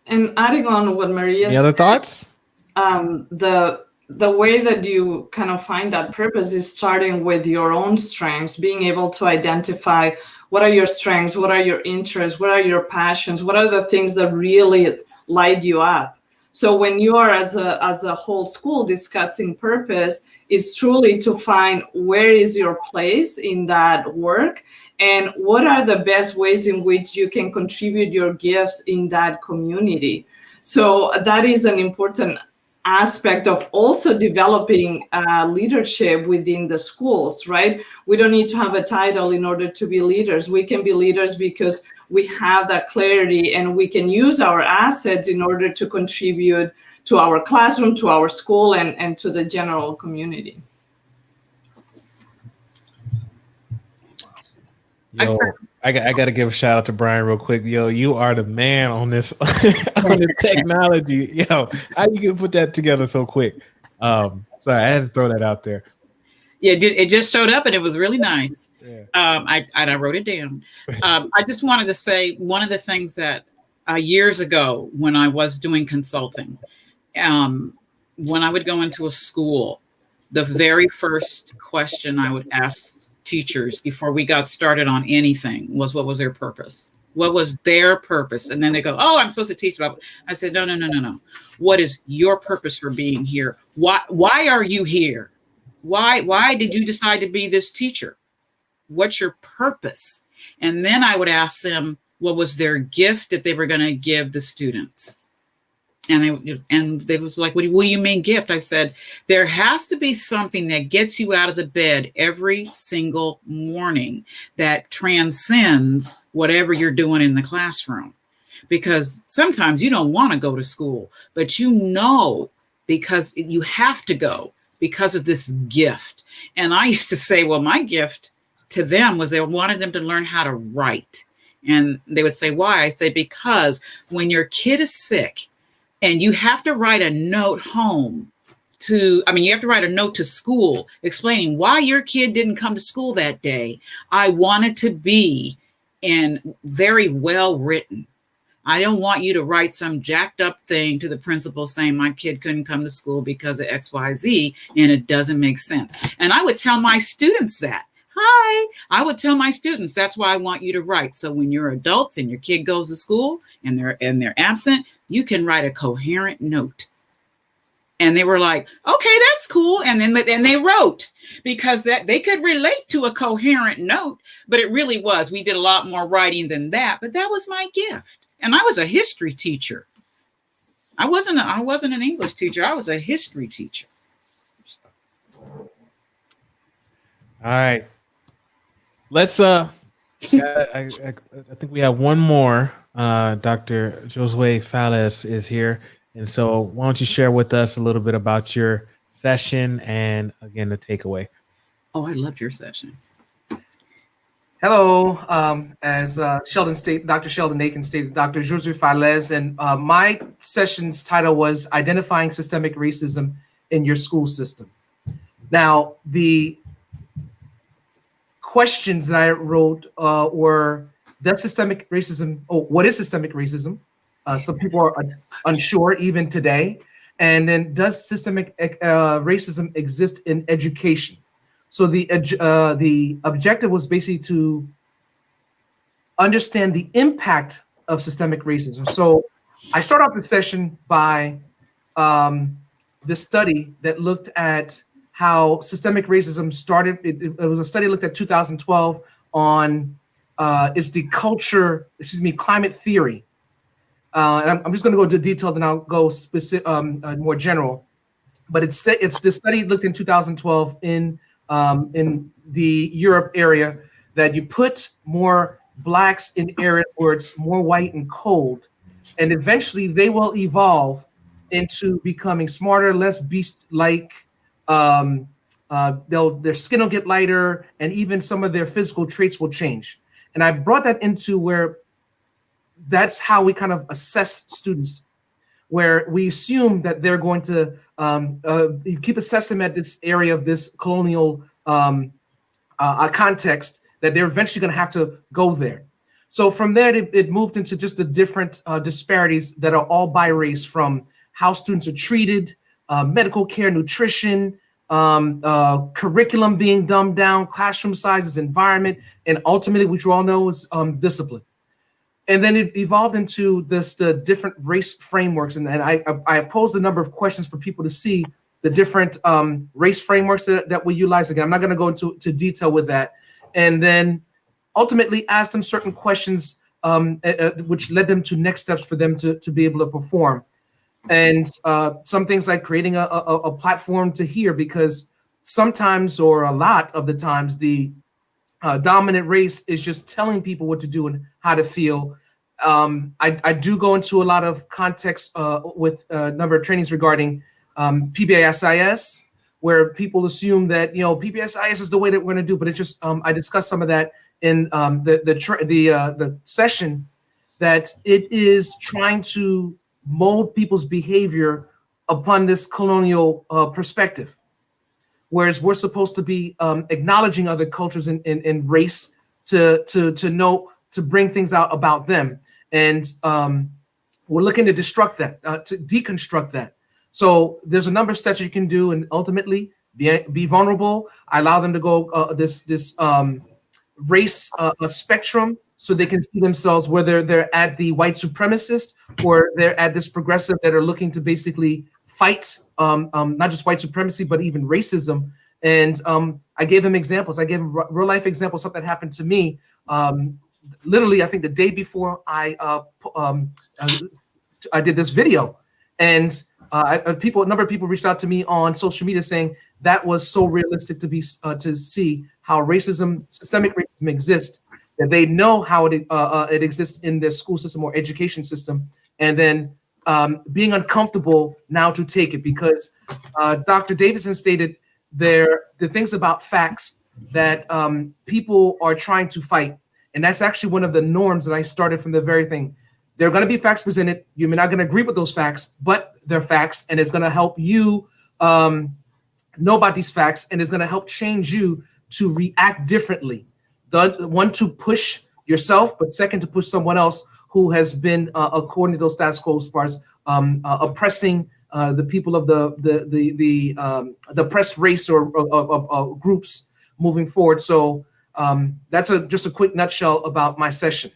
And adding on what Maria Any other thoughts? The way that you kind of find that purpose is starting with your own strengths, being able to identify what are your strengths, what are your interests, what are your passions, what are the things that really light you up. So when you are as a whole school discussing purpose, is truly to find where is your place in that work, and what are the best ways in which you can contribute your gifts in that community. So that is an important aspect of also developing leadership within the schools, right? We don't need to have a title in order to be leaders. We can be leaders because we have that clarity, and we can use our assets in order to contribute to our classroom, to our school, and to the general community. Yo, I got to give a shout out to Brian real quick. Yo, you are the man on this on the technology. Yo, how you can put that together so quick? Sorry, I had to throw that out there. Yeah, it just showed up and it was really nice. Yeah. I wrote it down. I just wanted to say one of the things that years ago when I was doing consulting, when I would go into a school, the very first question I would ask teachers before we got started on anything was, what was their purpose? What was their purpose? And then they go, oh, I'm supposed to teach about. I said, no. What is your purpose for being here? Why are you here? Why did you decide to be this teacher? What's your purpose? And then I would ask them what was their gift that they were going to give the students. And they was like, what do you mean gift? I said, there has to be something that gets you out of the bed every single morning that transcends whatever you're doing in the classroom. Because sometimes you don't want to go to school, but you know, because you have to go because of this gift. And I used to say, well, my gift to them was they wanted them to learn how to write. And they would say, why? I say, because when your kid is sick, and you have to write a note home you have to write a note to school explaining why your kid didn't come to school that day. I want it to be very well written. I don't want you to write some jacked up thing to the principal saying my kid couldn't come to school because of XYZ, and it doesn't make sense. And I would tell my students that. I would tell my students, that's why I want you to write. So when you're adults and your kid goes to school and they're absent, you can write a coherent note. And they were like, okay, that's cool. And then they wrote, because that they could relate to a coherent note, but it really was. We did a lot more writing than that, but that was my gift. And I was a history teacher. I wasn't an English teacher. I was a history teacher. All right. Let's I think we have one more. Dr. Josue Falles is here. And so why don't you share with us a little bit about your session and again the takeaway. Oh, I loved your session. Hello, as Dr. Sheldon Eakins stated, Dr. Josue Falles, and my session's title was Identifying Systemic Racism in Your School System. Now, the questions that I wrote were, does systemic racism, what is systemic racism? Some people are unsure even today. And then, does systemic racism exist in education? So the objective was basically to understand the impact of systemic racism. So I start off the session by the study that looked at how systemic racism started. It was a study looked at 2012 on it's the climate theory. And I'm just going to go into detail, then I'll go specific, more general. But it's the study looked in 2012 in the Europe area, that you put more blacks in areas where it's more white and cold, and eventually they will evolve into becoming smarter, less beast-like. Their skin will get lighter, and even some of their physical traits will change. And I brought that into where that's how we kind of assess students, where we assume that they're going to keep assessing at this area of this colonial context, that they're eventually going to have to go there. So from there, it moved into just the different disparities that are all by race, from how students are treated, medical care, nutrition, curriculum being dumbed down, classroom sizes, environment, and ultimately, which you all know, is discipline. And then it evolved into the different race frameworks. And I posed a number of questions for people to see the different race frameworks that we utilize. Again, I'm not going to go into detail with that. And then ultimately asked them certain questions, which led them to next steps for them to be able to perform. And some things like creating a platform to hear, because sometimes, or a lot of the times, the dominant race is just telling people what to do and how to feel. I do go into a lot of context with a number of trainings regarding PBISIS, where people assume that PBISIS is the way that we're going to do, but it's just I discussed some of that in the session, that it is trying to mold people's behavior upon this colonial perspective. Whereas we're supposed to be acknowledging other cultures and race to bring things out about them. And we're looking to deconstruct that. So there's a number of steps you can do, and ultimately be vulnerable. I allow them to go this race spectrum, so they can see themselves, whether they're at the white supremacist or they're at this progressive that are looking to basically fight not just white supremacy, but even racism And I gave them examples. I gave them real life examples, something that happened to me. Literally, I think the day before I did this video, and a number of people reached out to me on social media saying that was so realistic to see how systemic racism exists, that they know how it exists in their school system or education system, and then being uncomfortable now to take it, because Dr. Davidson stated the things about facts that people are trying to fight. And that's actually one of the norms that I started from the very thing. There are going to be facts presented. You're not going to agree with those facts, but they're facts, and it's going to help you know about these facts, and it's going to help change you to react differently. One, to push yourself, but second, to push someone else who has been, according to those status quo, as far as oppressing the people of the oppressed race or groups moving forward. So that's just a quick nutshell about my session.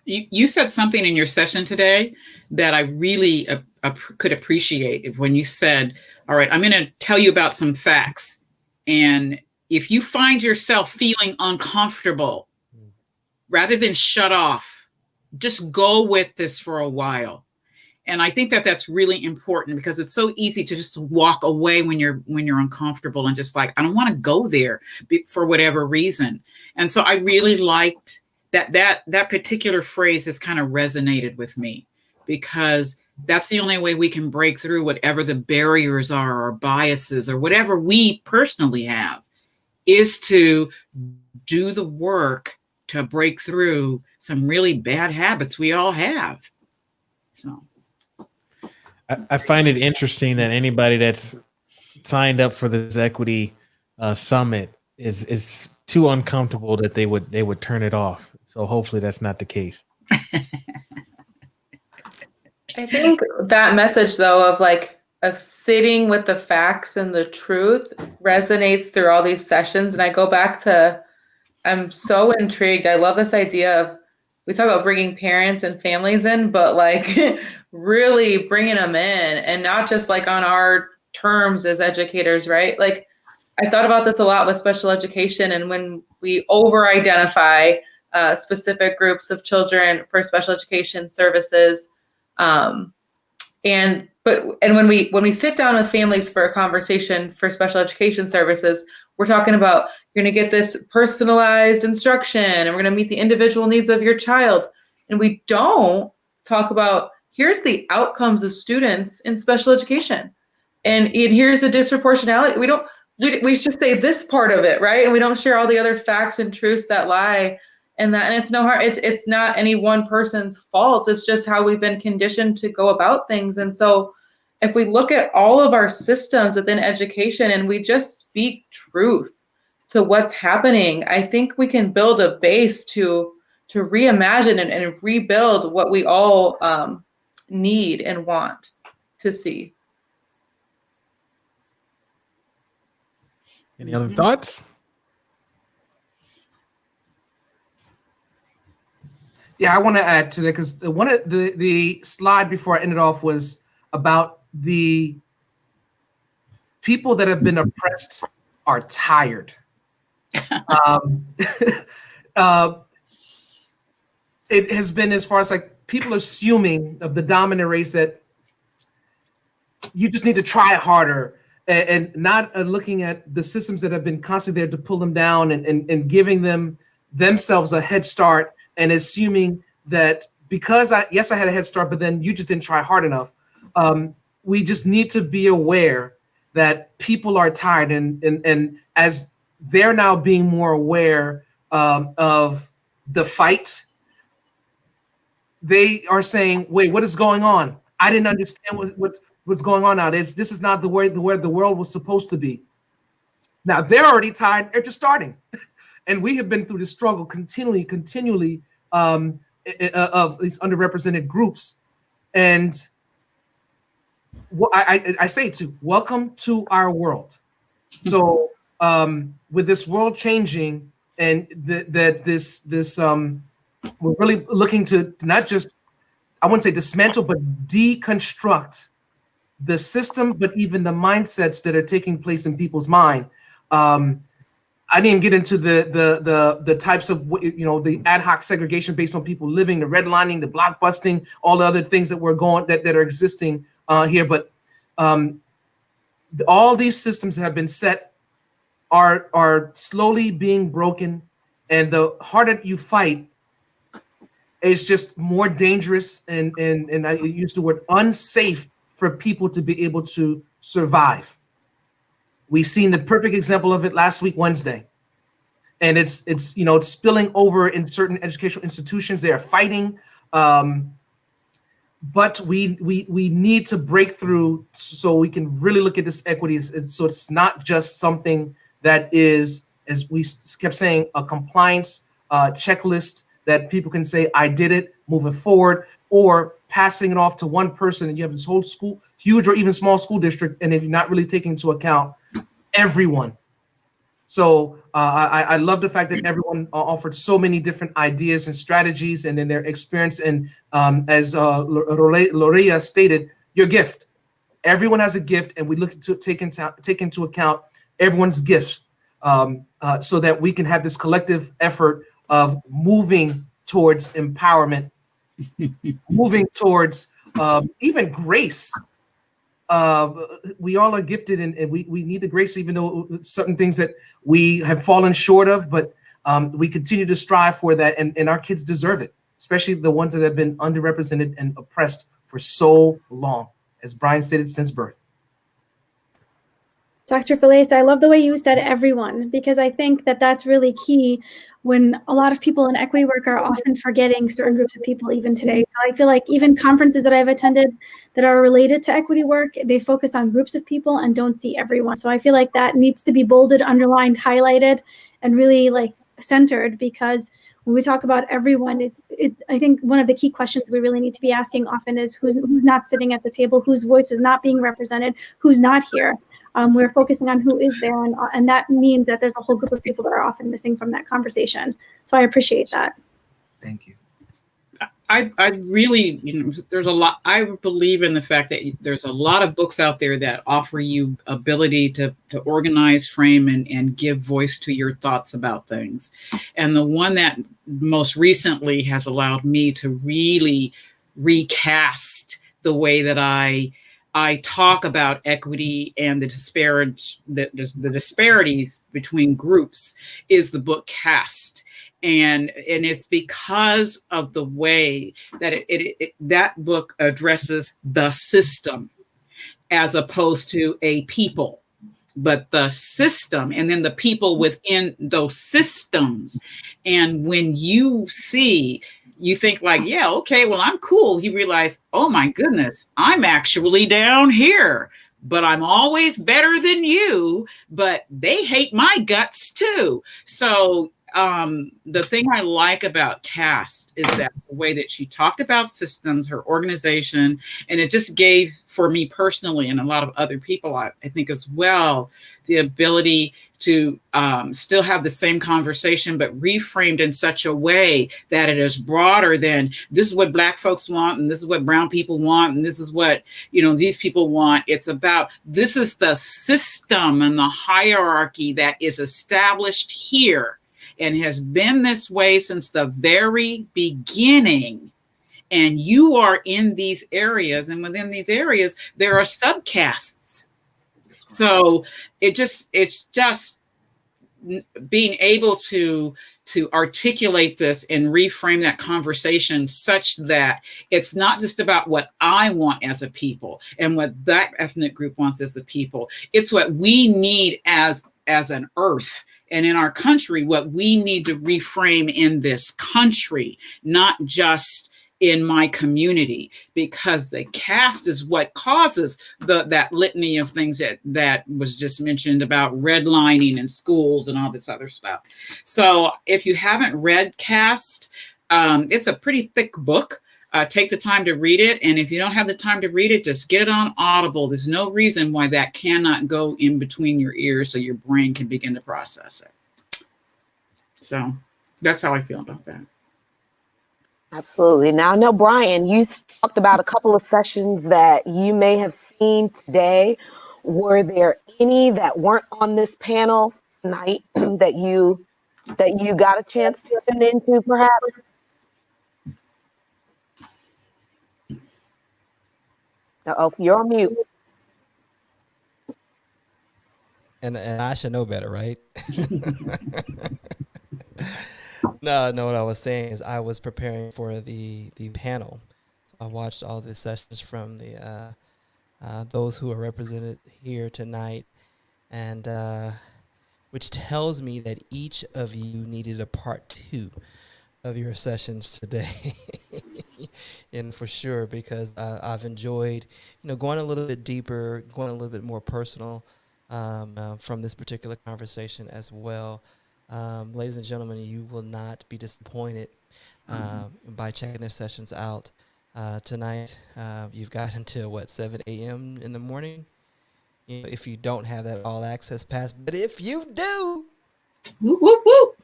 You said something in your session today that I really could appreciate, when you said, all right, I'm going to tell you about some facts. And if you find yourself feeling uncomfortable, rather than shut off, just go with this for a while. And I think that that's really important, because it's so easy to just walk away when you're uncomfortable and just like, I don't want to go there for whatever reason. And so I really liked that particular phrase has kind of resonated with me, because that's the only way we can break through whatever the barriers are, or biases, or whatever we personally have, is to do the work to break through some really bad habits we all have. So I find it interesting that anybody that's signed up for this equity summit is too uncomfortable that they would turn it off. So hopefully that's not the case. I think that message, though, of sitting with the facts and the truth resonates through all these sessions. And I go back to, I'm so intrigued. I love this idea of, we talk about bringing parents and families in, but really bringing them in, and not just on our terms as educators, right? I thought about this a lot with special education, and when we over-identify specific groups of children for special education services, and when we sit down with families for a conversation for special education services, we're talking about, you're going to get this personalized instruction, and we're going to meet the individual needs of your child. And we don't talk about, here's the outcomes of students in special education, and here's the disproportionality. We just say this part of it, right? And we don't share all the other facts and truths that lie in that. And it's not any one person's fault. It's just how we've been conditioned to go about things. And so if we look at all of our systems within education and we just speak truth to what's happening, I think we can build a base to reimagine and rebuild what we all need and want to see. Any other thoughts? Yeah, I want to add to that, because one of the slide before I ended off was about the people that have been oppressed are tired. It has been, as far as people assuming of the dominant race, that you just need to try harder, and not looking at the systems that have been constantly there to pull them down, and giving themselves a head start, and assuming that because I had a head start, but then you just didn't try hard enough. We just need to be aware that people are tired, and as they're now being more aware of the fight, they are saying, wait, what is going on? I didn't understand what's going on now. This is not the way the world was supposed to be. Now they're already tired. They're just starting. And we have been through the struggle continually of these underrepresented groups. And I say welcome to our world. So with this world changing, and we're really looking to not just, I wouldn't say dismantle, but deconstruct the system, but even the mindsets that are taking place in people's mind. I didn't get into the types of, the ad hoc segregation based on people living, the redlining, the blockbusting, all the other things that that are existing here. But all these systems that have been set are slowly being broken, and the harder you fight, it's just more dangerous, and I use the word unsafe for people to be able to survive. We've seen the perfect example of it last week, Wednesday. And it's spilling over in certain educational institutions. They are fighting. But we need to break through so we can really look at this equity. So it's not just something that is, as we kept saying, a compliance checklist that people can say, I did it, moving forward, or passing it off to one person, and you have this whole school, huge or even small school district, and then you're not really taking into account everyone. So I love the fact that everyone offered so many different ideas and strategies, and then their experience. And as Lorea stated, your gift. Everyone has a gift, and we look to take into account everyone's gifts, so that we can have this collective effort of moving towards empowerment, moving towards even grace. We all are gifted, and we need the grace, even though certain things that we have fallen short of, but we continue to strive for that, and our kids deserve it, especially the ones that have been underrepresented and oppressed for so long, as Brian stated, since birth. Dr. Felice, I love the way you said everyone, because I think that that's really key when a lot of people in equity work are often forgetting certain groups of people even today. So I feel like even conferences that I've attended that are related to equity work, they focus on groups of people and don't see everyone. So I feel like that needs to be bolded, underlined, highlighted, and really like centered, because when we talk about everyone, I think one of the key questions we really need to be asking often is who's not sitting at the table, whose voice is not being represented, who's not here. We're focusing on who is there, and that means that there's a whole group of people that are often missing from that conversation. So I appreciate that. Thank you. I really, there's a lot. I believe in the fact that there's a lot of books out there that offer you ability to organize, frame, and give voice to your thoughts about things. And the one that most recently has allowed me to really recast the way that I talk about equity and the disparities between groups is the book Caste. And it's because of the way that that book addresses the system as opposed to a people, but the system and then the people within those systems. And when you think like, yeah, okay, well, I'm cool. You realize, oh my goodness, I'm actually down here, but I'm always better than you, but they hate my guts too. So the thing I like about Caste is that the way that she talked about systems, her organization, and it just gave, for me personally, and a lot of other people, I think as well, the ability to still have the same conversation, but reframed in such a way that it is broader than this is what Black folks want, and this is what brown people want, and this is what, these people want. It's about, this is the system and the hierarchy that is established here and has been this way since the very beginning. And you are in these areas, and within these areas, there are subcastes. So it's just being able to articulate this and reframe that conversation such that it's not just about what I want as a people and what that ethnic group wants as a people. It's what we need as an earth. And in our country, what we need to reframe in this country, not just in my community, because the caste is what causes that litany of things that was just mentioned about redlining in schools and all this other stuff. So if you haven't read Caste, it's a pretty thick book. Take the time to read it. And if you don't have the time to read it, just get it on Audible. There's no reason why that cannot go in between your ears so your brain can begin to process it. So that's how I feel about that. Absolutely. Now, I know, Brian, you talked about a couple of sessions that you may have seen today. Were there any that weren't on this panel tonight that you got a chance to tune into, perhaps? Oh, you're on mute. And I should know better, right? No, what I was saying is I was preparing for the panel. So I watched all the sessions from the those who are represented here tonight, and which tells me that each of you needed a part 2 of your sessions today. And for sure, because I've enjoyed, going a little bit deeper, going a little bit more personal from this particular conversation as well. Ladies and gentlemen, you will not be disappointed by checking their sessions out tonight. You've got until 7 a.m. in the morning. If you don't have that all access pass, but if you do, Whoop, whoop, whoop.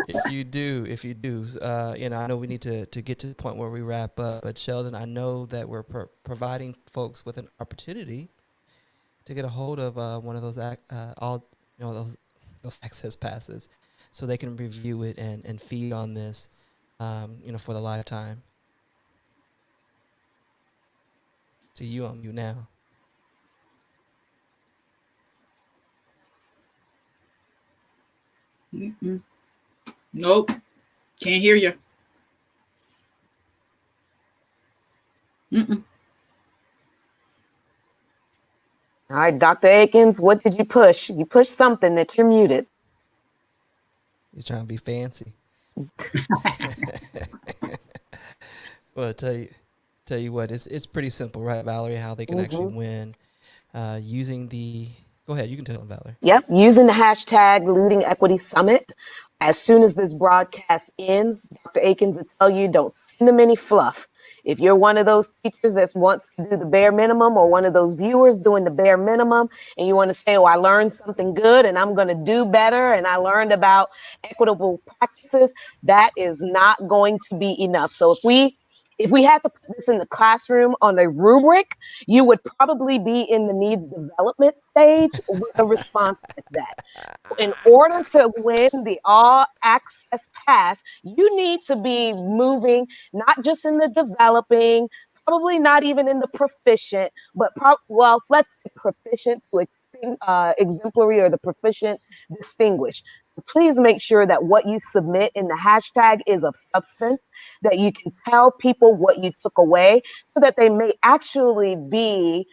if you do, I know we need to get to the point where we wrap up. But Sheldon, I know that we're providing folks with an opportunity to get a hold of one of those those access passes, so they can review it and feed on this, for the lifetime. So you on you now. Mm-mm. Nope. Can't hear you. Mm-mm. All right, Dr. Eakins, what did you push? You pushed something that you're muted. He's trying to be fancy. Well, tell you what, it's pretty simple, right, Valerie? How they can actually win using the. Go ahead, you can tell them, Valerie. Yep, using the hashtag Leading Equity Summit. As soon as this broadcast ends, Dr. Eakins will tell you, don't send them any fluff. If you're one of those teachers that wants to do the bare minimum, or one of those viewers doing the bare minimum, and you want to say, oh, I learned something good and I'm going to do better, and I learned about equitable practices, that is not going to be enough. So if we had to put this in the classroom on a rubric, you would probably be in the needs development stage with a response like that. In order to win the all access pass, you need to be moving not just in the developing, probably not even in the proficient, but let's say proficient to exemplary, or the proficient distinguished. So please make sure that what you submit in the hashtag is of substance, that you can tell people what you took away, so that they may actually be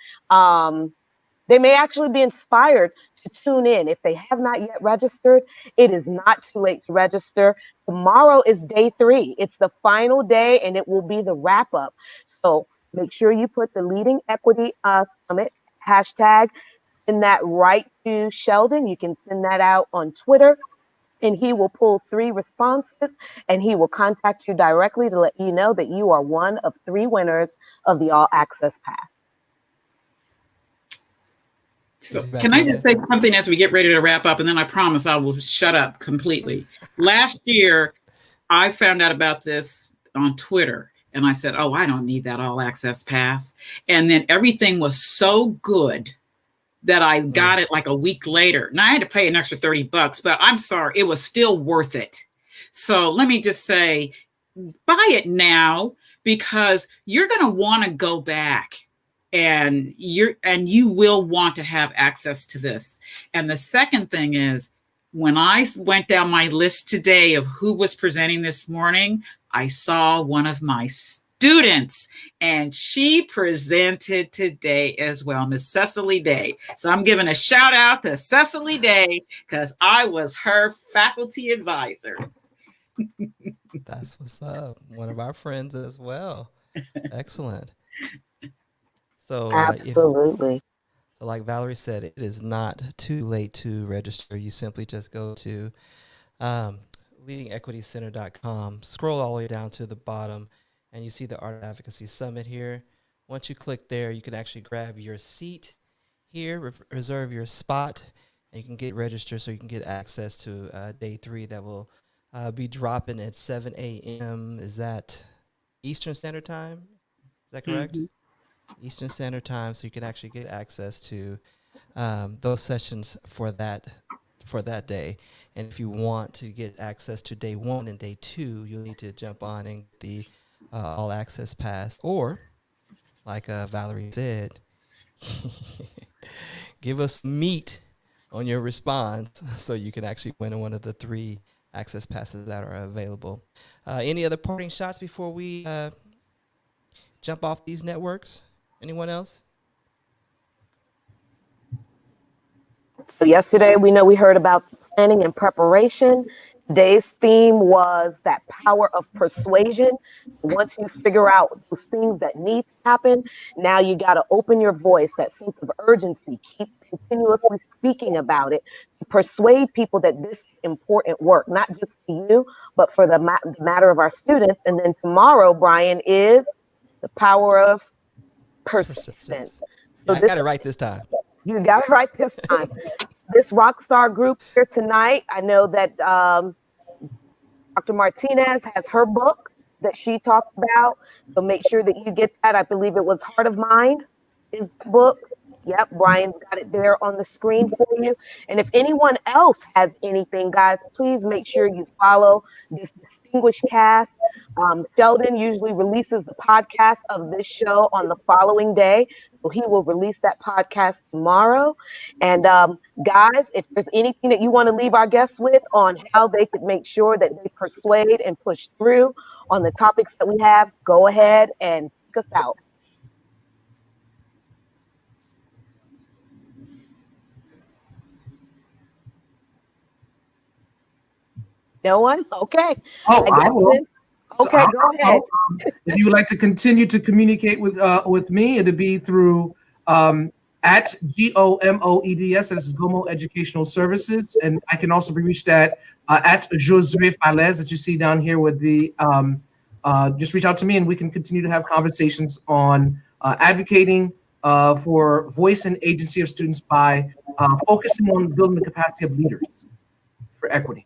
inspired to tune in. If they have not yet registered, it is not too late to register. Tomorrow is day 3. It's the final day, and it will be the wrap up. So make sure you put the Leading Equity Summit hashtag. Send that right to Sheldon. You can send that out on Twitter, and he will pull 3 responses, and he will contact you directly to let you know that you are one of 3 winners of the All Access Pass. So can I just say something as we get ready to wrap up, and then I promise I will shut up completely. Last year, I found out about this on Twitter, and I said, oh, I don't need that all access pass. And then everything was so good that I got it like a week later. Now I had to pay an extra $30, but I'm sorry, it was still worth it. So let me just say, buy it now, because you're going to want to go back, and you will want to have access to this. And the second thing is, when I went down my list today of who was presenting this morning, I saw one of my students, and she presented today as well, Miss Cecily Day. So I'm giving a shout out to Cecily Day, because I was her faculty advisor. That's what's up. One of our friends as well. Excellent. So absolutely. So like Valerie said, it is not too late to register. You simply just go to leadingequitycenter.com, scroll all the way down to the bottom, and you see the Art of Advocacy Summit here. Once you click there, you can actually grab your seat here, reserve your spot, and you can get registered so you can get access to day 3 that will be dropping at 7 a.m. Is that Eastern Standard Time? Is that correct? Mm-hmm. Eastern Standard Time, so you can actually get access to those sessions for that day. And if you want to get access to day 1 and day 2, you'll need to jump on and get the all access pass, or like Valerie said, give us meat on your response so you can actually win one of the 3 access passes that are available. Any other parting shots before we jump off these networks? Anyone else? So yesterday, we heard about planning and preparation. Today's theme was that power of persuasion. So once you figure out those things that need to happen, now you got to open your voice, that sense of urgency, keep continuously speaking about it to persuade people that this is important work, not just to you, but for the matter of our students. And then tomorrow, Brian, is the power of persistence. Yeah, so I got it right this time. You got it right this time. This rock star group here tonight, I know that Dr. Martinez has her book that she talked about. So make sure that you get that. I believe it was Heart of Mind is the book. Yep, Brian got it there on the screen for you. And if anyone else has anything, guys, please make sure you follow this distinguished cast. Sheldon usually releases the podcast of this show on the following day. So he will release that podcast tomorrow. And guys, if there's anything that you want to leave our guests with on how they could make sure that they persuade and push through on the topics that we have, go ahead and take us out. No one? Okay. Oh, I will. Okay, so go ahead. If you would like to continue to communicate with me, it'd be through at GOMOEDS, this is Gomo Educational Services, and I can also be reached at Josue Falez that you see down here with the. Just reach out to me, and we can continue to have conversations on advocating for voice and agency of students by focusing on building the capacity of leaders for equity.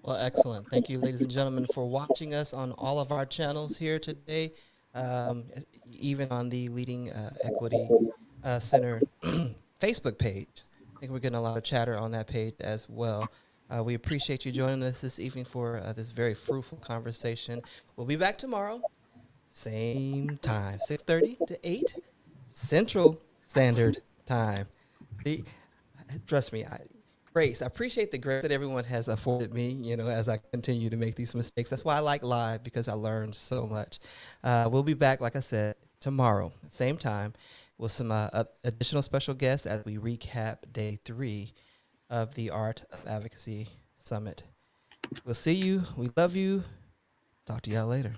Well, excellent. Thank you, ladies and gentlemen, for watching us on all of our channels here today, even on the Leading Equity Center Facebook page. I think we're getting a lot of chatter on that page as well. We appreciate you joining us this evening for this very fruitful conversation. We'll be back tomorrow, same time, 6:30 to 8 Central Standard Time. Trust me, Grace, I appreciate the grace that everyone has afforded me, as I continue to make these mistakes. That's why I like live, because I learned so much. We'll be back, like I said, tomorrow, same time, with some additional special guests as we recap day 3 of the Art of Advocacy Summit. We'll see you. We love you. Talk to y'all later.